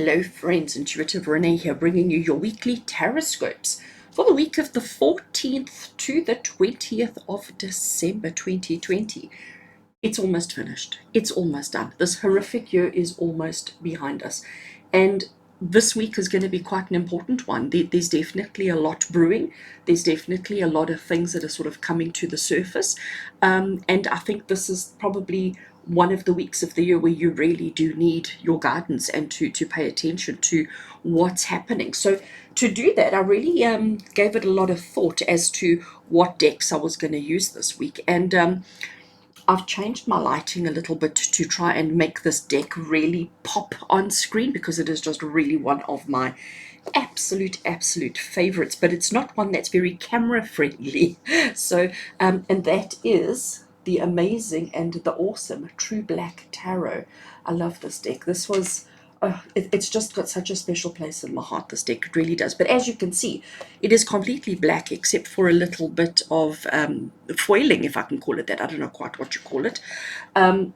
Hello friends, Intuitive Rene here, bringing you your weekly TarotScopes for the week of the 14th to the 20th of December 2020. It's almost finished. It's almost done. This horrific year is almost behind us. And this week is going to be quite an important one. There's definitely a lot brewing. There's definitely a lot of things that are sort of coming to the surface. And I think this is probably one of the weeks of the year where you really do need your guidance and to pay attention to what's happening. So to do that, I really gave it a lot of thought as to what decks I was going to use this week. And I've changed my lighting a little bit to try and make this deck really pop on screen, because it is just really one of my absolute favorites, but it's not one that's very camera friendly. So and that is the amazing and the awesome True Black Tarot. I love this deck. This was it's just got such a special place in my heart, this deck. It really does. But as you can see, it is completely black except for a little bit of foiling, if I can call it that. I don't know quite what you call it. And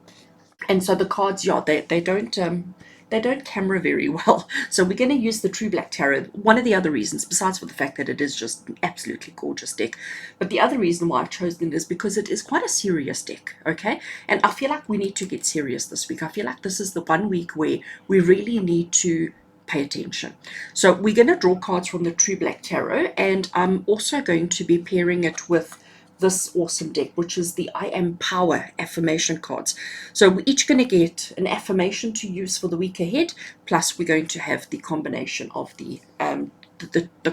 so the cards, yeah, they don't camera very well. So we're going to use the True Black Tarot. One of the other reasons, besides for the fact that it is just an absolutely gorgeous deck, but the other reason why I've chosen it is because it is quite a serious deck, okay? And I feel like we need to get serious this week. I feel like this is the one week where we really need to pay attention. So we're going to draw cards from the True Black Tarot, and I'm also going to be pairing it with this awesome deck, which is the I Am Power affirmation cards. So we're each going to get an affirmation to use for the week ahead, plus we're going to have the combination of the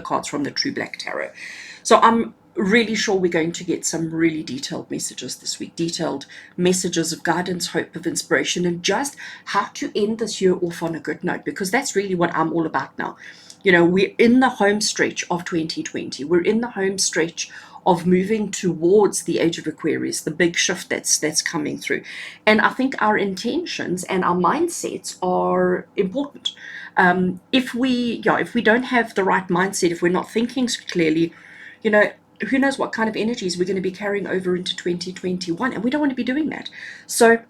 cards from the True Black Tarot. So I'm really sure we're going to get some really detailed messages this week, detailed messages of guidance, hope, of inspiration, and just how to end this year off on a good note, because that's really what I'm all about now. You know, we're in the home stretch of 2020. We're in the home stretch of moving towards the age of Aquarius, the big shift that's coming through. And I think our intentions and our mindsets are important. If we don't have the right mindset, if we're not thinking clearly, you know, who knows what kind of energies we're going to be carrying over into 2021, and we don't want to be doing that. So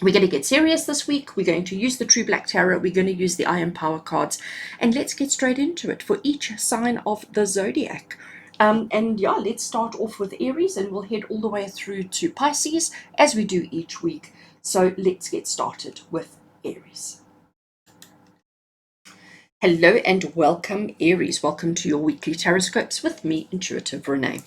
we're going to get serious this week. We're going to use the True Black Tarot. We're going to use the I Am Power cards. And let's get straight into it for each sign of the Zodiac. And yeah, let's start off with Aries, and we'll head all the way through to Pisces as we do each week. So let's get started with Aries. Hello and welcome, Aries. Welcome to your weekly TarotScopes with me, Intuitive Rene.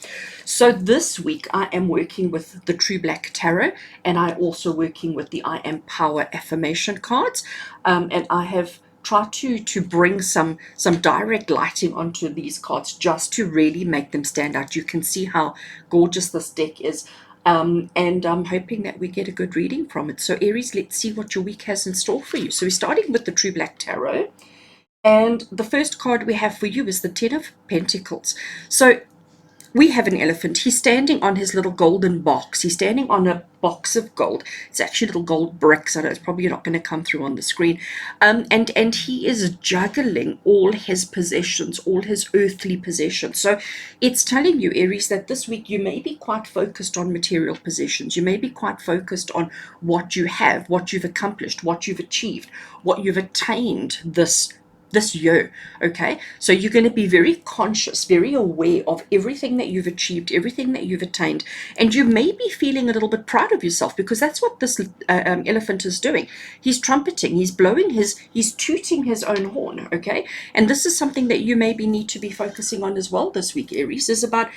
So this week I am working with the True Black Tarot, and I'm also working with the I Am Power affirmation cards. And I have tried to bring some direct lighting onto these cards just to really make them stand out. You can see how gorgeous this deck is. And I'm hoping that we get a good reading from it. So Aries, let's see what your week has in store for you. So we're starting with the True Black Tarot. And the first card we have for you is the Ten of Pentacles. So we have an elephant. He's standing on his little golden box. He's standing on a box of gold. It's actually little gold bricks. I know it's probably not going to come through on the screen. And he is juggling all his possessions, all his earthly possessions. So it's telling you, Aries, that this week you may be quite focused on material possessions. You may be quite focused on what you have, what you've accomplished, what you've achieved, what you've attained this year. Okay, so you're going to be very conscious, very aware of everything that you've achieved, everything that you've attained, and you may be feeling a little bit proud of yourself, because that's what this elephant is doing. He's trumpeting, he's blowing he's tooting his own horn. Okay, and this is something that you maybe need to be focusing on as well this week, Aries, is about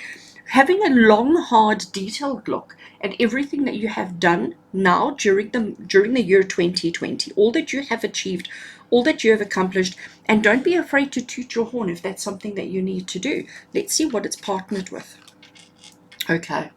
having a long, hard, detailed look at everything that you have done now during the year 2020, all that you have achieved, all that you have accomplished, and don't be afraid to toot your horn if that's something that you need to do. Let's see what it's partnered with. Okay.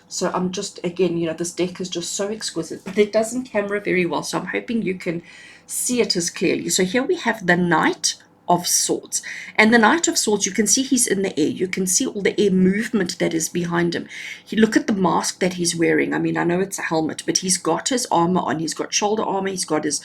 So I'm just, again, this deck is just so exquisite, but it doesn't camera very well, so I'm hoping you can see it as clearly. So here we have the Knight of Swords, and the Knight of Swords, you can see he's in the air. You can see all the air movement that is behind him. Look at the mask that he's wearing. I mean, I know it's a helmet, but he's got his armor on. He's got shoulder armor, he's got his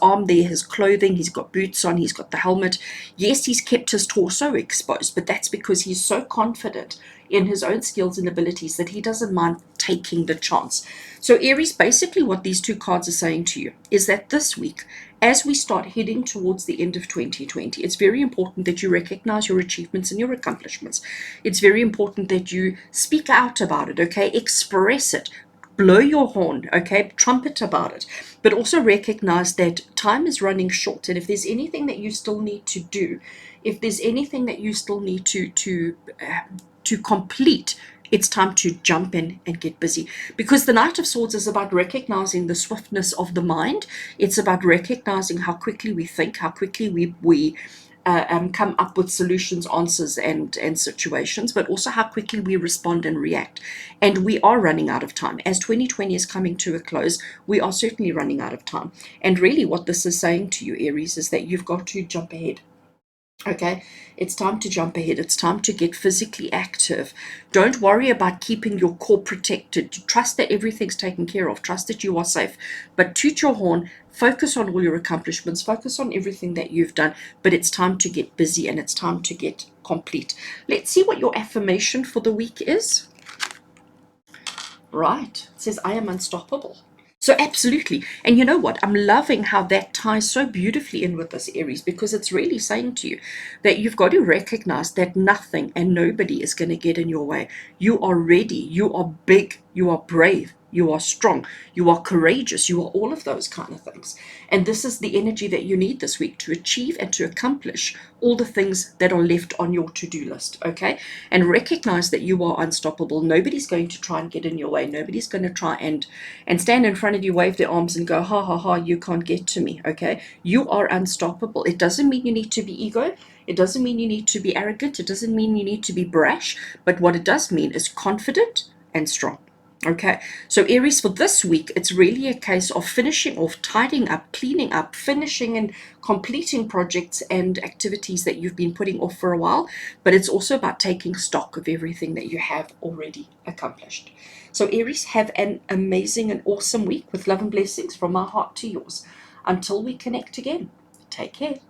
arm there, his clothing, he's got boots on, he's got the helmet. Yes, he's kept his torso exposed, but that's because he's so confident in his own skills and abilities that he doesn't mind taking the chance. So Aries, basically what these two cards are saying to you is that this week, as we start heading towards the end of 2020, it's very important that you recognize your achievements and your accomplishments. It's very important that you speak out about it, okay? Express it. Blow your horn, okay? Trumpet about it. But also recognize that time is running short. And if there's anything that you still need to do, if there's anything that you still need to complete, it's time to jump in and get busy, because the Knight of Swords is about recognizing the swiftness of the mind. It's about recognizing how quickly we think, how quickly we come up with solutions, answers, and situations, but also how quickly we respond and react. And we are running out of time. As 2020 is coming to a close, we are certainly running out of time. And really what this is saying to you, Aries, is that you've got to jump ahead. Okay, it's time to jump ahead. It's time to get physically active. Don't worry about keeping your core protected. Trust that everything's taken care of. Trust that you are safe. But toot your horn. Focus on all your accomplishments. Focus on everything that you've done. But it's time to get busy and it's time to get complete. Let's see what your affirmation for the week is. Right. It says, I am unstoppable. So absolutely. And you know what? I'm loving how that ties so beautifully in with this, Aries, because it's really saying to you that you've got to recognize that nothing and nobody is going to get in your way. You are ready. You are big. You are brave. You are strong. You are courageous. You are all of those kind of things. And this is the energy that you need this week to achieve and to accomplish all the things that are left on your to-do list, okay? And recognize that you are unstoppable. Nobody's going to try and get in your way. Nobody's going to try and stand in front of you, wave their arms and go, ha, ha, ha, you can't get to me, okay? You are unstoppable. It doesn't mean you need to be ego. It doesn't mean you need to be arrogant. It doesn't mean you need to be brash. But what it does mean is confident and strong. Okay, so Aries, for this week, it's really a case of finishing off, tidying up, cleaning up, finishing and completing projects and activities that you've been putting off for a while. But it's also about taking stock of everything that you have already accomplished. So Aries, have an amazing and awesome week with love and blessings from my heart to yours. Until we connect again, take care.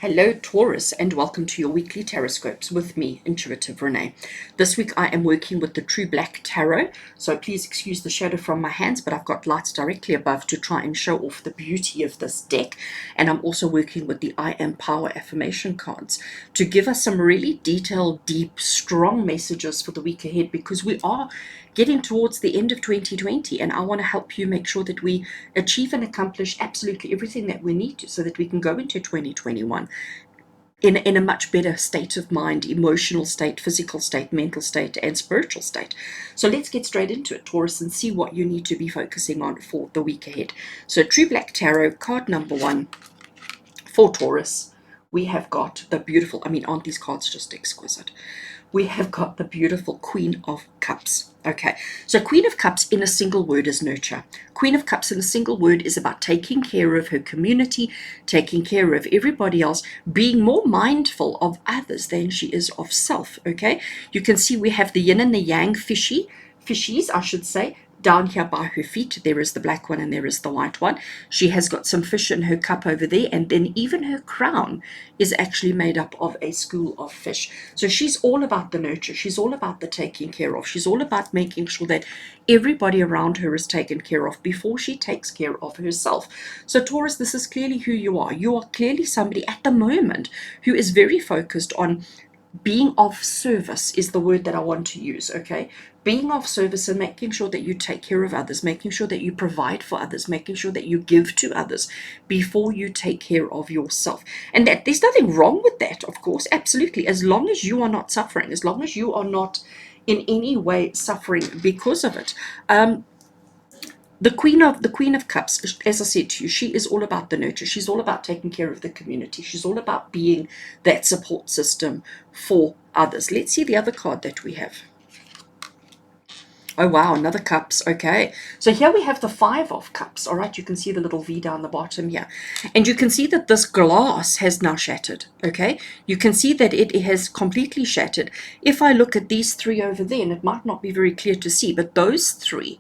Hello Taurus, and welcome to your weekly TarotScopes with me, Intuitive Rene. This week I am working with the True Black Tarot, so please excuse the shadow from my hands, but I've got lights directly above to try and show off the beauty of this deck. And I'm also working with the I Am Power Affirmation cards to give us some really detailed, deep, strong messages for the week ahead, because we are getting towards the end of 2020, and I want to help you make sure that we achieve and accomplish absolutely everything that we need to, so that we can go into 2021 in a much better state of mind, emotional state, physical state, mental state, and spiritual state. So let's get straight into it, Taurus, and see what you need to be focusing on for the week ahead. So True Black Tarot, card number 1 for Taurus. We have got the beautiful, aren't these cards just exquisite? We have got the beautiful Queen of Cups. Okay, so Queen of Cups in a single word is nurture. Queen of Cups in a single word is about taking care of her community, taking care of everybody else, being more mindful of others than she is of self. Okay, you can see we have the yin and the yang fishies, I should say. Down here by her feet, there is the black one and there is the white one. She has got some fish in her cup over there, and then even her crown is actually made up of a school of fish. So she's all about the nurture. She's all about the taking care of. She's all about making sure that everybody around her is taken care of before she takes care of herself. So Taurus, this is clearly who you are. You are clearly somebody at the moment who is very focused on being of service, is the word that I want to use, okay? Being of service and making sure that you take care of others, making sure that you provide for others, making sure that you give to others before you take care of yourself. And that there's nothing wrong with that, of course, absolutely, as long as you are not suffering, as long as you are not in any way suffering because of it. The Queen of Cups, as I said to you, she is all about the nurture. She's all about taking care of the community. She's all about being that support system for others. Let's see the other card that we have. Oh wow, another cups. Okay, so here we have the 5 of Cups. All right, you can see the little V down the bottom here, and you can see that this glass has now shattered. Okay, you can see that it has completely shattered. If I look at these 3 over there, and it might not be very clear to see, but those 3,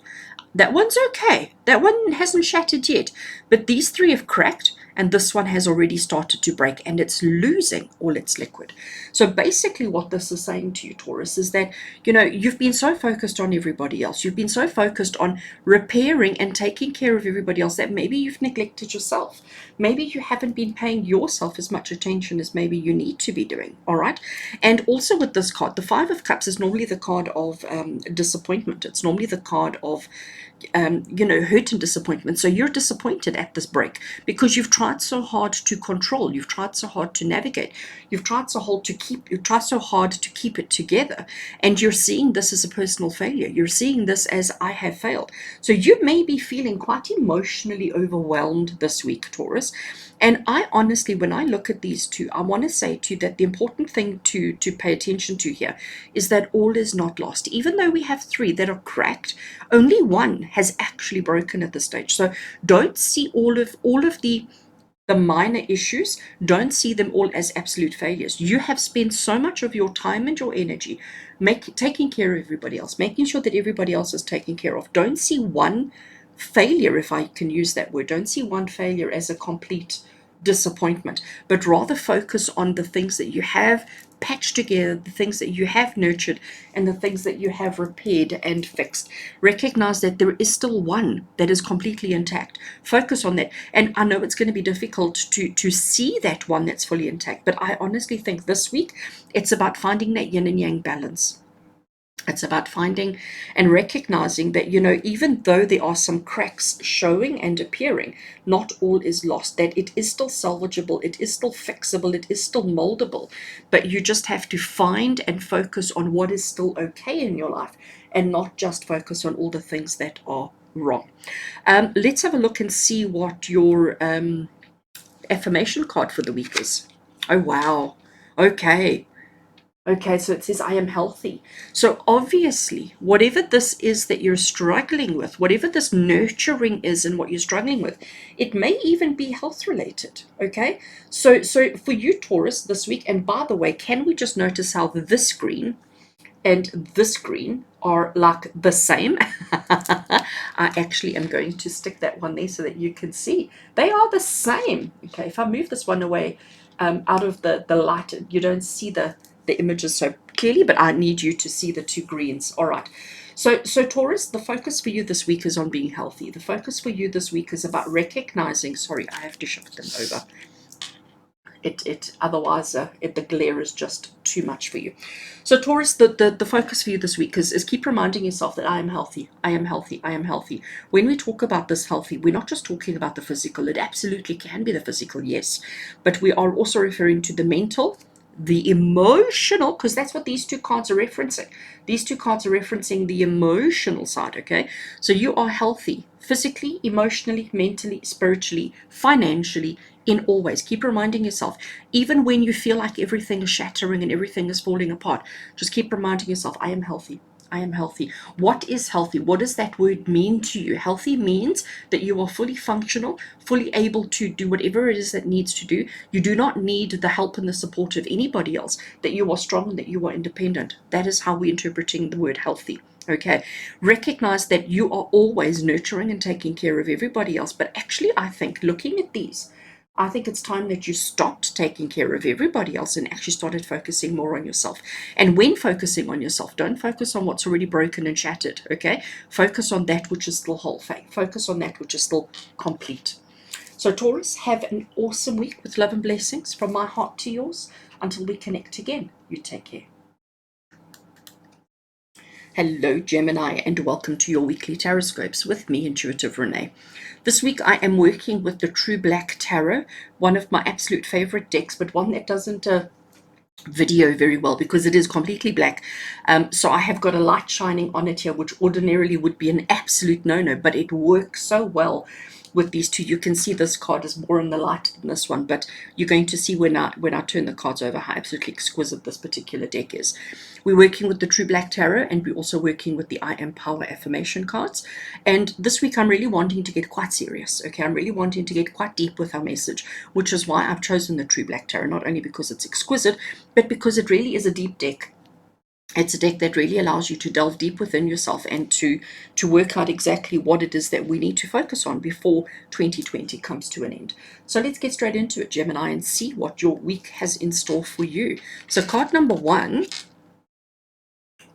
that one's okay. That one hasn't shattered yet, but these 3 have cracked, and this one has already started to break, and it's losing all its liquid. So basically what this is saying to you, Taurus, is that, you know, you've been so focused on everybody else, you've been so focused on repairing and taking care of everybody else, that maybe you've neglected yourself. Maybe you haven't been paying yourself as much attention as maybe you need to be doing. All right. And also with this card, the Five of Cups is normally the card of disappointment. It's normally the card of you know, hurt and disappointment. So you're disappointed at this break because you've tried so hard to control, you've tried so hard to navigate, you've tried so hard to keep it together, and you're seeing this as a personal failure. You're seeing this as, I have failed. So you may be feeling quite emotionally overwhelmed this week, Taurus. And I honestly, when I look at these two, I want to say to you that the important thing to pay attention to here is that all is not lost. Even though we have three that are cracked, only one has actually broken at this stage. So don't see all of the minor issues, don't see them all as absolute failures. You have spent so much of your time and your energy taking care of everybody else, making sure that everybody else is taken care of. Don't see one failure, if I can use that word, don't see one failure as a complete disappointment, but rather focus on the things that you have patched together, the things that you have nurtured, and the things that you have repaired and fixed. Recognize that there is still one that is completely intact. Focus on that. And I know it's going to be difficult to see that one that's fully intact, but I honestly think this week it's about finding that yin and yang balance. It's about finding and recognizing that, you know, even though there are some cracks showing and appearing, not all is lost, that it is still salvageable, it is still fixable, it is still moldable. But you just have to find and focus on what is still okay in your life and not just focus on all the things that are wrong. Let's have a look and see what your affirmation card for the week is. Oh, wow. Okay. Okay, so it says, I am healthy. So obviously, whatever this is that you're struggling with, whatever this nurturing is and what you're struggling with, it may even be health related. Okay, so for you, Taurus, this week, and by the way, can we just notice how this green and this green are like the same? I actually am going to stick that one there so that you can see they are the same. Okay, if I move this one away out of the light, you don't see the images so clearly, but I need you to see the two greens. All right. So Taurus, the focus for you this week is on being healthy. The focus for you this week is about recognizing, sorry, I have to shift them over. Otherwise the glare is just too much for you. So Taurus, the focus for you this week is keep reminding yourself that I am healthy, I am healthy, I am healthy. When we talk about this healthy, we're not just talking about the physical. It absolutely can be the physical, yes, but we are also referring to the mental, the emotional, because that's what these two cards are referencing. These two cards are referencing the emotional side, okay? So you are healthy physically, emotionally, mentally, spiritually, financially, in all ways. Keep reminding yourself, even when you feel like everything is shattering and everything is falling apart, just keep reminding yourself, I am healthy. I am healthy. What is healthy? What does that word mean to you? Healthy means that you are fully functional, fully able to do whatever it is that needs to do. You do not need the help and the support of anybody else, that you are strong and that you are independent. That is how we're interpreting the word healthy. Okay, recognize that you are always nurturing and taking care of everybody else. But actually, I think looking at these, I think it's time that you stopped taking care of everybody else and actually started focusing more on yourself. And when focusing on yourself, don't focus on what's already broken and shattered, okay? Focus on that which is still whole. Focus on that which is still complete. So Taurus, have an awesome week with love and blessings from my heart to yours. Until we connect again, you take care. Hello Gemini, and welcome to your weekly TarotScopes with me, Intuitive Rene. This week I am working with the True Black Tarot, one of my absolute favorite decks, but one that doesn't video very well because it is completely black. So I have got a light shining on it here, which ordinarily would be an absolute no-no, but it works so well with these two. You can see this card is more in the light than this one, but you're going to see when I turn the cards over how absolutely exquisite this particular deck is. We're working with the True Black Tarot, and we're also working with the I Am Power affirmation cards. And this week I'm really wanting to get quite serious. Okay, I'm really wanting to get quite deep with our message, which is why I've chosen the True Black Tarot, not only because it's exquisite, but because it really is a deep deck. It's a deck that really allows you to delve deep within yourself and to work out exactly what it is that we need to focus on before 2020 comes to an end. So let's get straight into it, Gemini, and see what your week has in store for you. So card number one.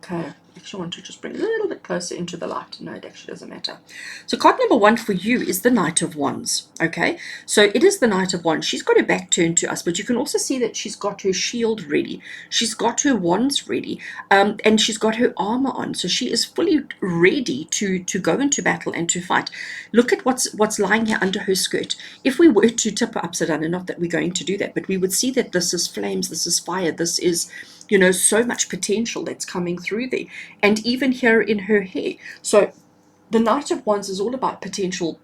Okay, actually, I want to just bring a little bit closer into the light. No, it actually doesn't matter. So card number one for you is the Knight of Wands. Okay, so it is the Knight of Wands. She's got her back turned to us, but you can also see that she's got her shield ready. She's got her wands ready, and she's got her armor on. So she is fully ready to go into battle and to fight. Look at what's lying here under her skirt. If we were to tip her upside down, and not that we're going to do that, but we would see that this is flames, this is fire, this is, you know, so much potential that's coming through there. And even here in her hair. So the Knight of Wands is all about potential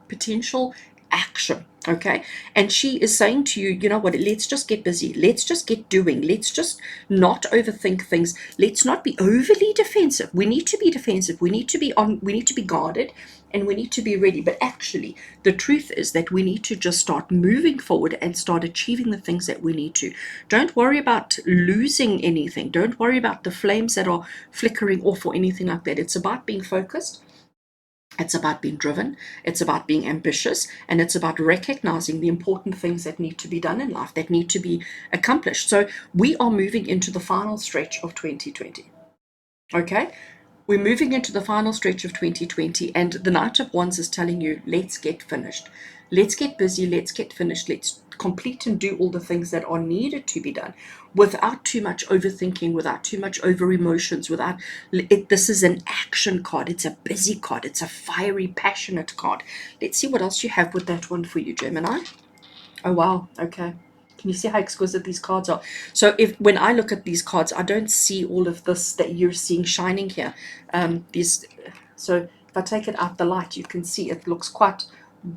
action. Okay, and she is saying to you, you know what, let's just get busy, let's just get doing, let's just not overthink things, let's not be overly defensive. We need to be defensive, we need to be on, we need to be guarded, and we need to be ready. But actually the truth is that we need to just start moving forward and start achieving the things that we need to. Don't worry about losing anything, don't worry about the flames that are flickering off or anything like that. It's about being focused, it's about being driven, it's about being ambitious, and it's about recognizing the important things that need to be done in life, that need to be accomplished. So we are moving into the final stretch of 2020. Okay? We're moving into the final stretch of 2020, and the Knight of Wands is telling you, let's get finished. Let's get busy, let's get finished, let's complete and do all the things that are needed to be done without too much overthinking, without too much over emotions, without it. This is an action card, it's a busy card, it's a fiery, passionate card. Let's see what else you have with that one for you, Gemini. Oh wow, okay. Can you see how exquisite these cards are? So when I look at these cards, I don't see all of this that you're seeing shining here. So if I take it out the light, you can see it looks quite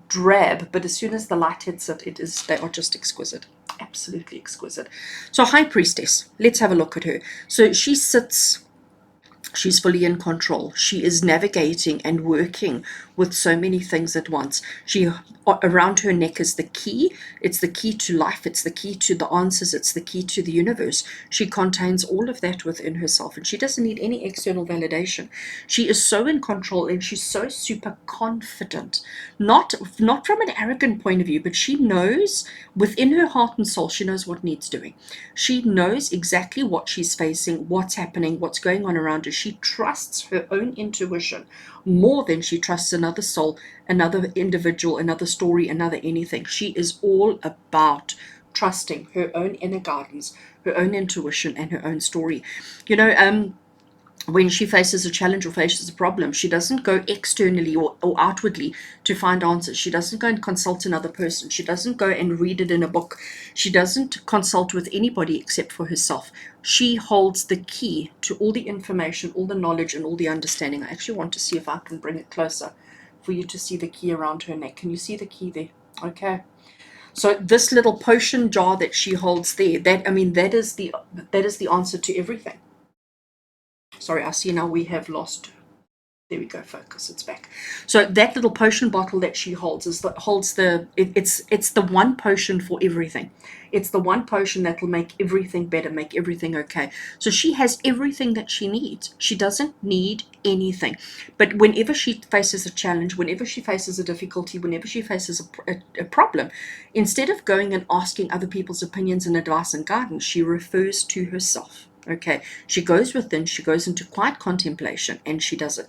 drab, but as soon as the light hits it, they are just exquisite. Absolutely exquisite. So High Priestess, let's have a look at her. So she sits, she's fully in control. She is navigating and working with so many things at once. Around her neck is the key. It's the key to life. It's the key to the answers. It's the key to the universe. She contains all of that within herself, and she doesn't need any external validation. She is so in control, and she's so super confident. Not from an arrogant point of view, but she knows within her heart and soul, she knows what needs doing. She knows exactly what she's facing, what's happening, what's going on around her. She trusts her own intuition more than she trusts another soul, another individual, another story, another anything. She is all about trusting her own inner guidance, her own intuition, and her own story. You know, when she faces a challenge or faces a problem, she doesn't go externally or outwardly to find answers. She doesn't go and consult another person. She doesn't go and read it in a book. She doesn't consult with anybody except for herself. She holds the key to all the information, all the knowledge, and all the understanding. I actually want to see if I can bring it closer for you to see the key around her neck. Can you see the key there? Okay. So this little potion jar that she holds there, that is the answer to everything. Sorry, I see now we have lost. There we go, focus, it's back. So that little potion bottle that she holds it's the one potion for everything. It's the one potion that will make everything better, make everything okay. So she has everything that she needs. She doesn't need anything. But whenever she faces a challenge, whenever she faces a difficulty, whenever she faces a problem, instead of going and asking other people's opinions and advice and guidance, she refers to herself. Okay, she goes within, she goes into quiet contemplation, and she does it.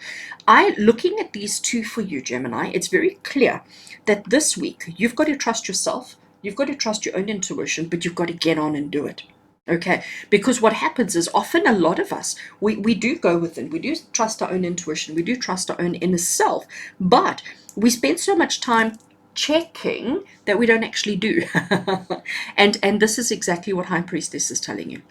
Looking at these two for you, Gemini, it's very clear that this week you've got to trust yourself, you've got to trust your own intuition, but you've got to get on and do it. Okay, because what happens is often a lot of us, we do go within, we do trust our own intuition, we do trust our own inner self, but we spend so much time checking that we don't actually do. and this is exactly what High Priestess is telling you,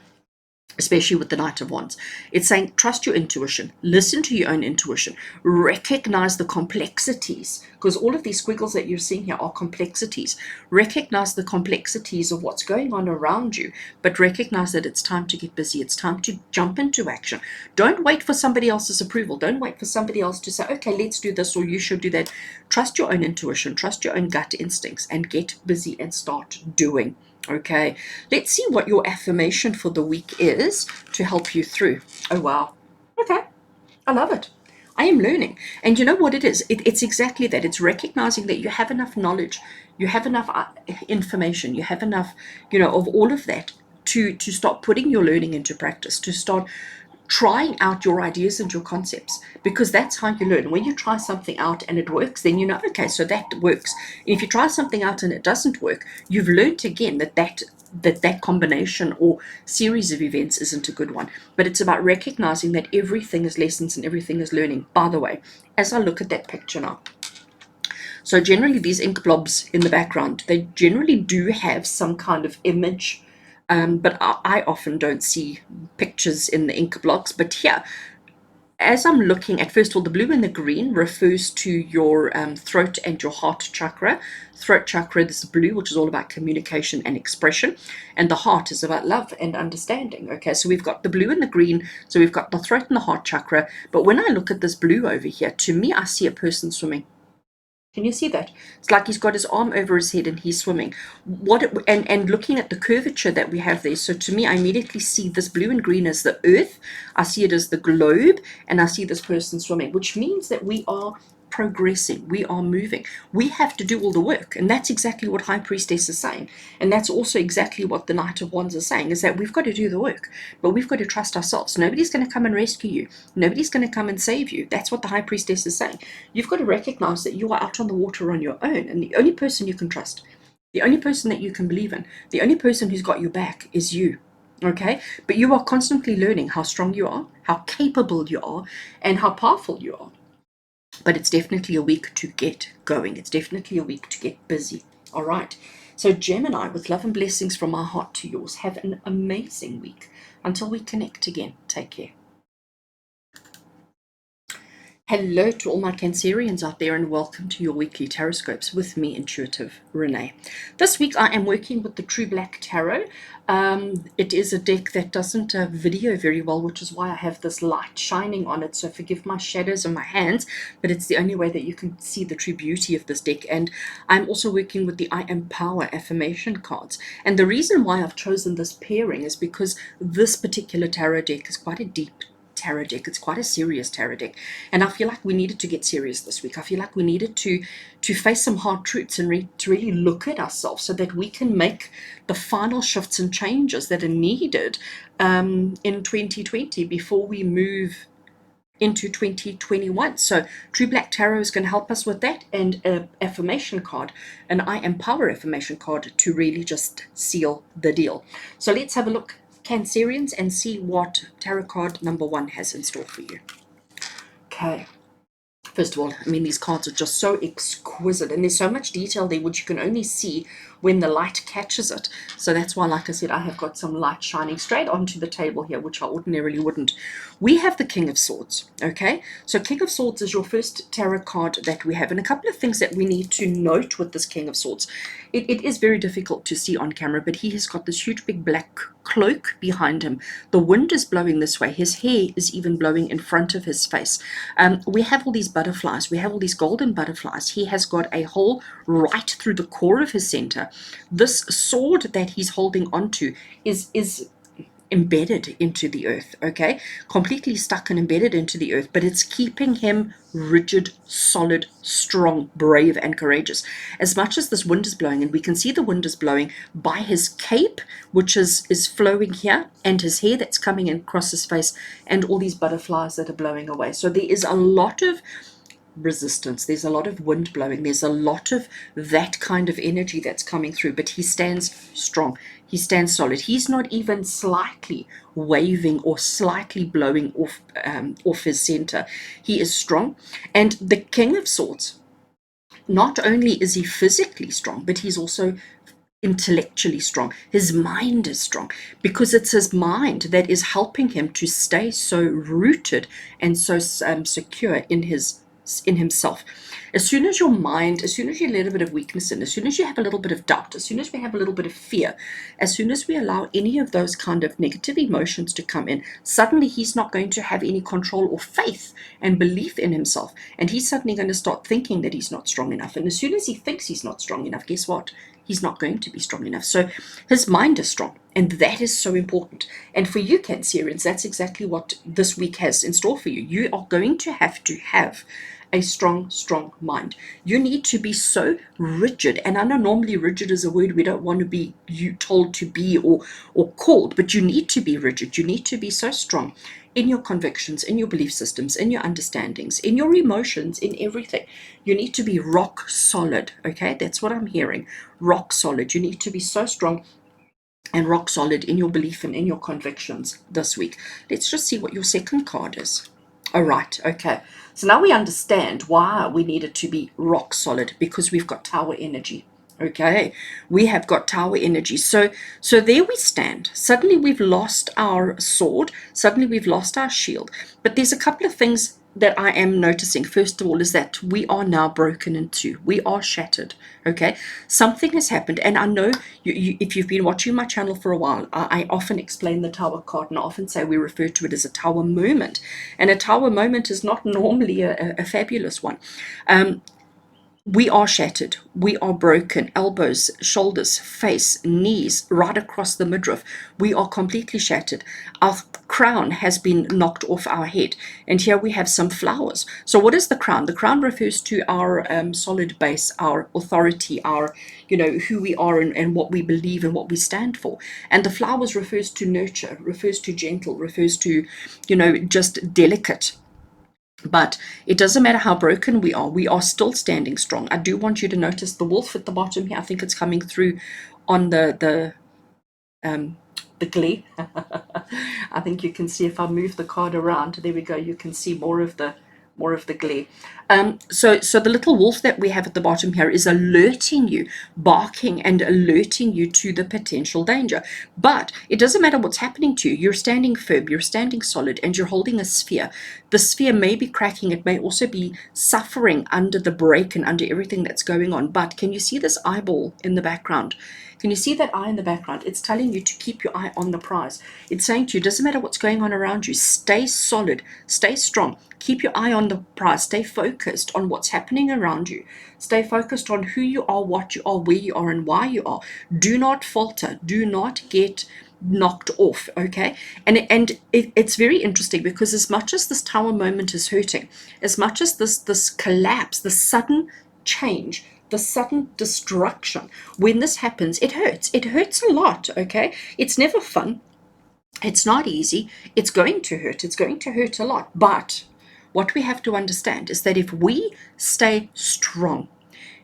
especially with the Knight of Wands. It's saying trust your intuition, listen to your own intuition, recognize the complexities, because all of these squiggles that you're seeing here are complexities. Recognize the complexities of what's going on around you, but recognize that it's time to get busy, it's time to jump into action. Don't wait for somebody else's approval, don't wait for somebody else to say, okay, let's do this or you should do that. Trust your own intuition, trust your own gut instincts, and get busy and start doing. Okay, let's see what your affirmation for the week is to help you through. Oh, wow. Okay, I love it. I am learning. And you know what it is? It's exactly that. It's recognizing that you have enough knowledge, you have enough information, you have enough, of all of that to start putting your learning into practice, to start trying out your ideas and your concepts, because that's how you learn. When you try something out and it works, then you know, okay, so that works. If you try something out and it doesn't work, you've learned again that combination or series of events isn't a good one. But it's about recognizing that everything is lessons and everything is learning. By the way, as I look at that picture now, so generally these ink blobs in the background, they generally do have some kind of image, but I often don't see pictures in the ink blocks. But here, as I'm looking at, first of all, the blue and the green refers to your throat and your heart chakra. Throat chakra, this is blue, which is all about communication and expression, and the heart is about love and understanding. Okay, so we've got the blue and the green, so we've got the throat and the heart chakra. But when I look at this blue over here, to me, I see a person swimming. Can you see that? It's like he's got his arm over his head and he's swimming. And looking at the curvature that we have there, so to me, I immediately see this blue and green as the earth. I see it as the globe, and I see this person swimming, which means that we are progressing, we are moving. We have to do all the work, and that's exactly what High Priestess is saying. And that's also exactly what the Knight of Wands is saying, is that we've got to do the work, but we've got to trust ourselves. Nobody's going to come and rescue you. Nobody's going to come and save you. That's what the High Priestess is saying. You've got to recognize that you are out on the water on your own, and the only person you can trust, the only person that you can believe in, the only person who's got your back is you. Okay, but you are constantly learning how strong you are, how capable you are, and how powerful you are. But it's definitely a week to get going. It's definitely a week to get busy. All right. So, Gemini, with love and blessings from my heart to yours, have an amazing week. Until we connect again, take care. Hello to all my Cancerians out there, and welcome to your weekly TarotScopes with me, Intuitive Rene. This week I am working with the True Black Tarot. It is a deck that doesn't video very well, which is why I have this light shining on it, so forgive my shadows on my hands, but it's the only way that you can see the true beauty of this deck. And I'm also working with the I Am Power affirmation cards. And the reason why I've chosen this pairing is because this particular tarot deck is quite a deep tarot deck. It's quite a serious tarot deck, and I feel like we needed to get serious this week. I feel like we needed to face some hard truths and to really look at ourselves so that we can make the final shifts and changes that are needed in 2020 before we move into 2021. So True Black Tarot is going to help us with that, and an affirmation card, an I Am Power affirmation card, to really just seal the deal. So let's have a look, Cancerians, and see what tarot card number 1 has in store for you. Okay. First of all, I mean, these cards are just so exquisite, and there's so much detail there which you can only see when the light catches it. So that's why, like I said, I have got some light shining straight onto the table here, which I ordinarily wouldn't. We have the King of Swords, okay? So King of Swords is your first tarot card that we have, and a couple of things that we need to note with this King of Swords. It is very difficult to see on camera, but he has got this huge big black cloak behind him. The wind is blowing this way. His hair is even blowing in front of his face. We have all these butterflies. We have all these golden butterflies. He has got a hole right through the core of his center. This sword that he's holding onto is embedded into the earth, okay? Completely stuck and embedded into the earth, but it's keeping him rigid, solid, strong, brave, and courageous. As much as this wind is blowing, and we can see the wind is blowing by his cape, which is flowing here, and his hair that's coming in across his face, and all these butterflies that are blowing away. So there is a lot of resistance, there's a lot of wind blowing, there's a lot of that kind of energy that's coming through, but he stands strong, he stands solid. He's not even slightly waving or slightly blowing off his center. He is strong. And the King of Swords, not only is he physically strong, but he's also intellectually strong. His mind is strong, because it's his mind that is helping him to stay so rooted and so secure in himself. As soon as your mind, as soon as you let a bit of weakness in, as soon as you have a little bit of doubt, as soon as we have a little bit of fear, as soon as we allow any of those kind of negative emotions to come in, suddenly he's not going to have any control or faith and belief in himself. And he's suddenly going to start thinking that he's not strong enough. And as soon as he thinks he's not strong enough, guess what? He's not going to be strong enough. So his mind is strong, and that is so important. And for you, Cancerians, that's exactly what this week has in store for you. You are going to have a strong mind. You need to be so rigid, and I know normally rigid is a word we don't want to be told to be or called, but you need to be rigid. You need to be so strong in your convictions, in your belief systems, in your understandings, in your emotions, in everything. You need to be rock solid, okay? That's what I'm hearing. Rock solid. You need to be so strong and rock solid in your belief and in your convictions this week. Let's just see what your second card is. All right, okay. So now we understand why we needed to be rock solid, because we've got Tower energy. Okay, we have got Tower energy. So there we stand. Suddenly we've lost our sword. Suddenly we've lost our shield. But there's a couple of things that I am noticing. First of all, is that we are now broken in two. We are shattered. Okay, something has happened, and I know if you've been watching my channel for a while, I often explain the Tower card, and I often say we refer to it as a Tower moment. And a Tower moment is not normally a fabulous one. We are shattered. We are broken. Elbows, shoulders, face, knees, right across the midriff. We are completely shattered. Our crown has been knocked off our head. And here we have some flowers. So what is the crown? The crown refers to our solid base, our authority, our, who we are and what we believe and what we stand for. And the flowers refers to nurture, refers to gentle, refers to, just delicate. But it doesn't matter how broken we are still standing strong. I do want you to notice the wolf at the bottom here. I think it's coming through on the glee. I think you can see if I move the card around. There we go. You can see more of the glee. So the little wolf that we have at the bottom here is alerting you, barking and alerting you to the potential danger. But it doesn't matter what's happening to you. You're standing firm, you're standing solid, and you're holding a sphere. The sphere may be cracking. It may also be suffering under the break and under everything that's going on. But can you see this eyeball in the background? Can you see that eye in the background? It's telling you to keep your eye on the prize. It's saying to you, doesn't matter what's going on around you, stay solid, stay strong, keep your eye on the prize, stay focused on what's happening around you, stay focused on who you are, what you are, where you are, and why you are. Do not falter, do not get knocked off, okay? And it's very interesting, because as much as this Tower moment is hurting, as much as this collapse, the sudden change, the sudden destruction, when this happens, it hurts a lot, okay? It's never fun, it's not easy, it's going to hurt a lot. But what we have to understand is that if we stay strong,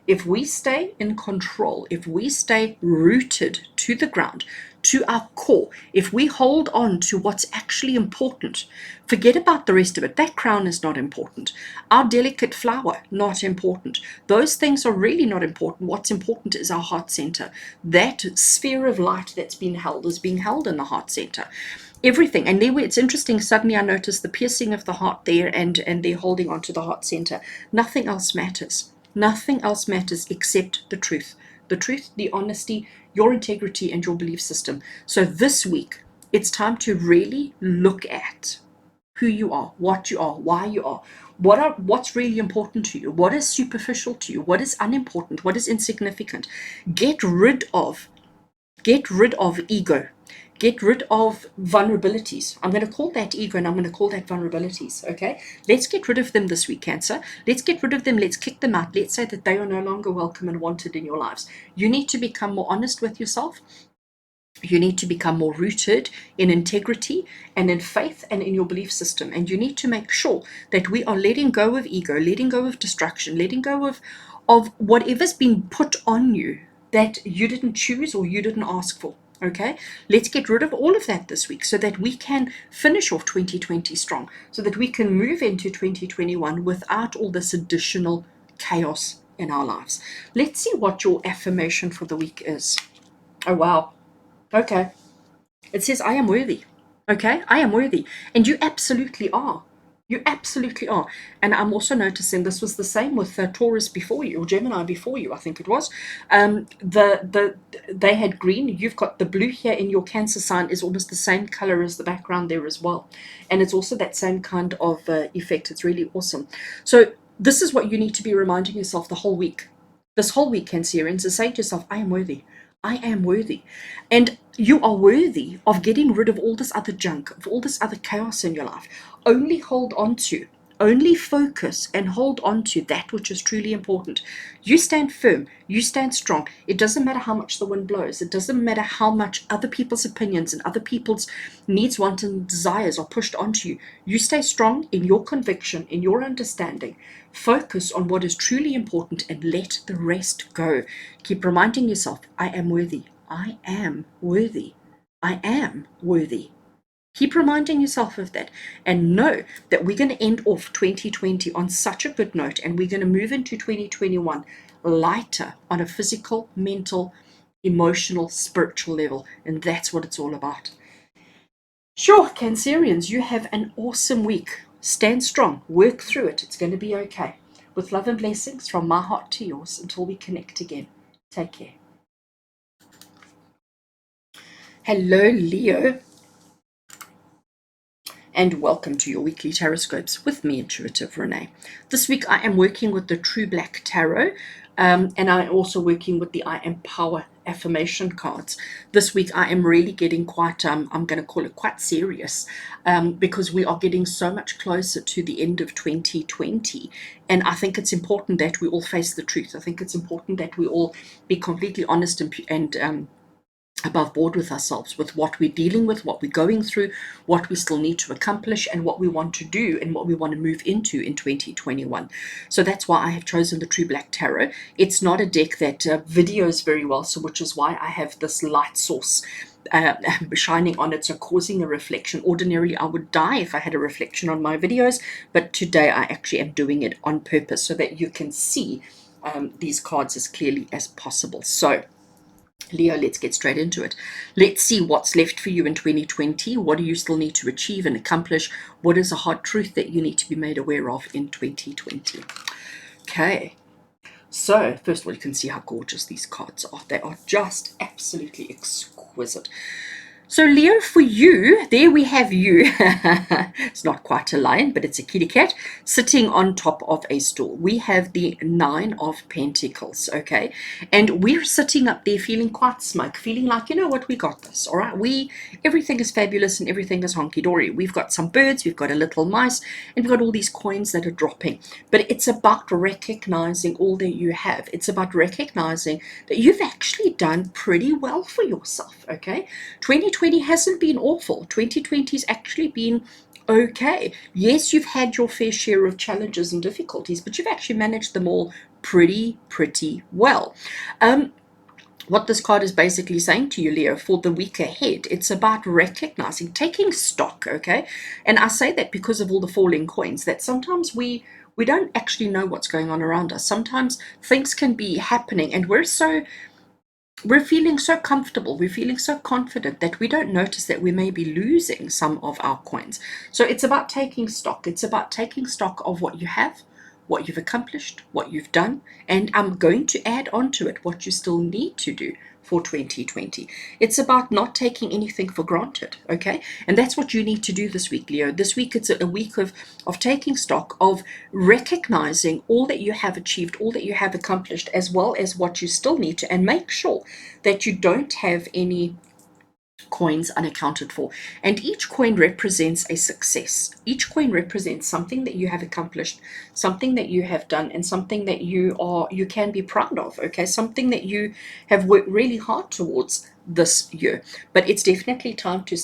if we stay in control, if we stay rooted to the ground, to our core, if we hold on to what's actually important, forget about the rest of it. That crown is not important. Our delicate flower, not important. Those things are really not important. What's important is our heart center. That sphere of light that's been held is being held in the heart center. Everything. And there, it's interesting, suddenly I noticed the piercing of the heart there, and they're holding on to the heart center. Nothing else matters. Nothing else matters except the truth, the honesty, your integrity, and your belief system. So this week, it's time to really look at who you are, what you are, why you are, what's really important to you, what is superficial to you, what is unimportant, what is insignificant. Get rid of ego. Get rid of vulnerabilities. I'm going to call that ego, and I'm going to call that vulnerabilities, okay? Let's get rid of them this week, Cancer. Let's get rid of them. Let's kick them out. Let's say that they are no longer welcome and wanted in your lives. You need to become more honest with yourself. You need to become more rooted in integrity and in faith and in your belief system. And you need to make sure that we are letting go of ego, letting go of distraction, letting go of whatever's been put on you that you didn't choose or you didn't ask for. Okay, let's get rid of all of that this week, so that we can finish off 2020 strong, so that we can move into 2021 without all this additional chaos in our lives. Let's see what your affirmation for the week is. Oh, wow. Okay. It says, I am worthy. Okay, I am worthy. And you absolutely are. You absolutely are. And I'm also noticing this was the same with Taurus before you, or Gemini before you, I think it was. They had green. You've got the blue here in your Cancer sign is almost the same color as the background there as well. And it's also that same kind of effect. It's really awesome. So this is what you need to be reminding yourself the whole week. This whole week, Cancerians, is saying to yourself, I am worthy. I am worthy. And you are worthy of getting rid of all this other junk, of all this other chaos in your life. Only hold on to, only focus and hold on to that which is truly important. You stand firm, you stand strong. It doesn't matter how much the wind blows, it doesn't matter how much other people's opinions and other people's needs, wants, and desires are pushed onto you. You stay strong in your conviction, in your understanding. Focus on what is truly important and let the rest go. Keep reminding yourself, I am worthy. I am worthy. I am worthy. Keep reminding yourself of that and know that we're going to end off 2020 on such a good note, and we're going to move into 2021 lighter on a physical, mental, emotional, spiritual level. And that's what it's all about. Sure, Cancerians, you have an awesome week. Stand strong, work through it. It's going to be okay. With love and blessings from my heart to yours until we connect again. Take care. Hello, Leo, and welcome to your weekly TarotScopes with me, Intuitive Rene. This week I am working with the True Black Tarot, and I'm also working with the I Am Power Affirmation cards. This week I am really getting quite, I'm going to call it quite serious, because we are getting so much closer to the end of 2020, and I think it's important that we all face the truth. I think it's important that we all be completely honest and above board with ourselves, with what we're dealing with, what we're going through, what we still need to accomplish, and what we want to do and what we want to move into in 2021. So that's why I have chosen the True Black Tarot. It's not a deck that videos very well, so which is why I have this light source shining on it, so causing a reflection. Ordinarily I would die if I had a reflection on my videos, but today I actually am doing it on purpose so that you can see these cards as clearly as possible. So Leo, let's get straight into it. Let's see what's left for you in 2020. What do you still need to achieve and accomplish? What is a hard truth that you need to be made aware of in 2020? Okay, so first of all, you can see how gorgeous these cards are. They are just absolutely exquisite. So Leo, for you, there we have you. It's not quite a lion, but it's a kitty cat sitting on top of a stool. We have the Nine of Pentacles, okay? And we're sitting up there feeling quite smug, feeling like, you know what, we got this, all right? Everything is fabulous and everything is honky-dory. We've got some birds, we've got a little mice, and we've got all these coins that are dropping. But it's about recognizing all that you have. It's about recognizing that you've actually done pretty well for yourself, okay? 2020 hasn't been awful. 2020 has actually been okay. Yes, you've had your fair share of challenges and difficulties, but you've actually managed them all pretty well. What this card is basically saying to you, Leo, for the week ahead, it's about recognizing, taking stock, okay? And I say that because of all the falling coins, that sometimes we don't actually know what's going on around us. Sometimes things can be happening and we're feeling so comfortable, we're feeling so confident that we don't notice that we may be losing some of our coins. So it's about taking stock. It's about taking stock of what you have, what you've accomplished, what you've done, and I'm going to add on to it what you still need to do for 2020. It's about not taking anything for granted, okay? And that's what you need to do this week, Leo. This week it's a week of taking stock, of recognizing all that you have achieved, all that you have accomplished, as well as what you still need to, and make sure that you don't have any coins unaccounted for. And each coin represents a success. Each coin represents something that you have accomplished, something that you have done, and something that you can be proud of, okay? Something that you have worked really hard towards this year. But it's definitely time to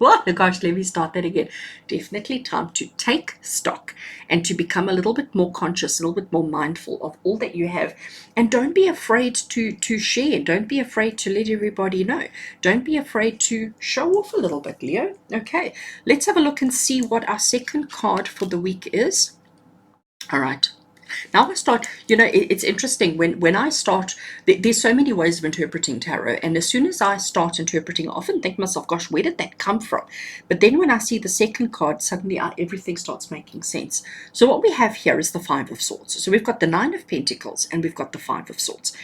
well, gosh, let me start that again. Definitely time to take stock and to become a little bit more conscious, a little bit more mindful of all that you have. And don't be afraid to share. Don't be afraid to let everybody know. Don't be afraid to show off a little bit, Leo. Okay, let's have a look and see what our second card for the week is. All right. Now I start, it's interesting when I start, there's so many ways of interpreting tarot. And as soon as I start interpreting, I often think to myself, gosh, where did that come from? But then when I see the second card, suddenly everything starts making sense. So what we have here is the Five of Swords. So we've got the Nine of Pentacles and we've got the Five of Swords.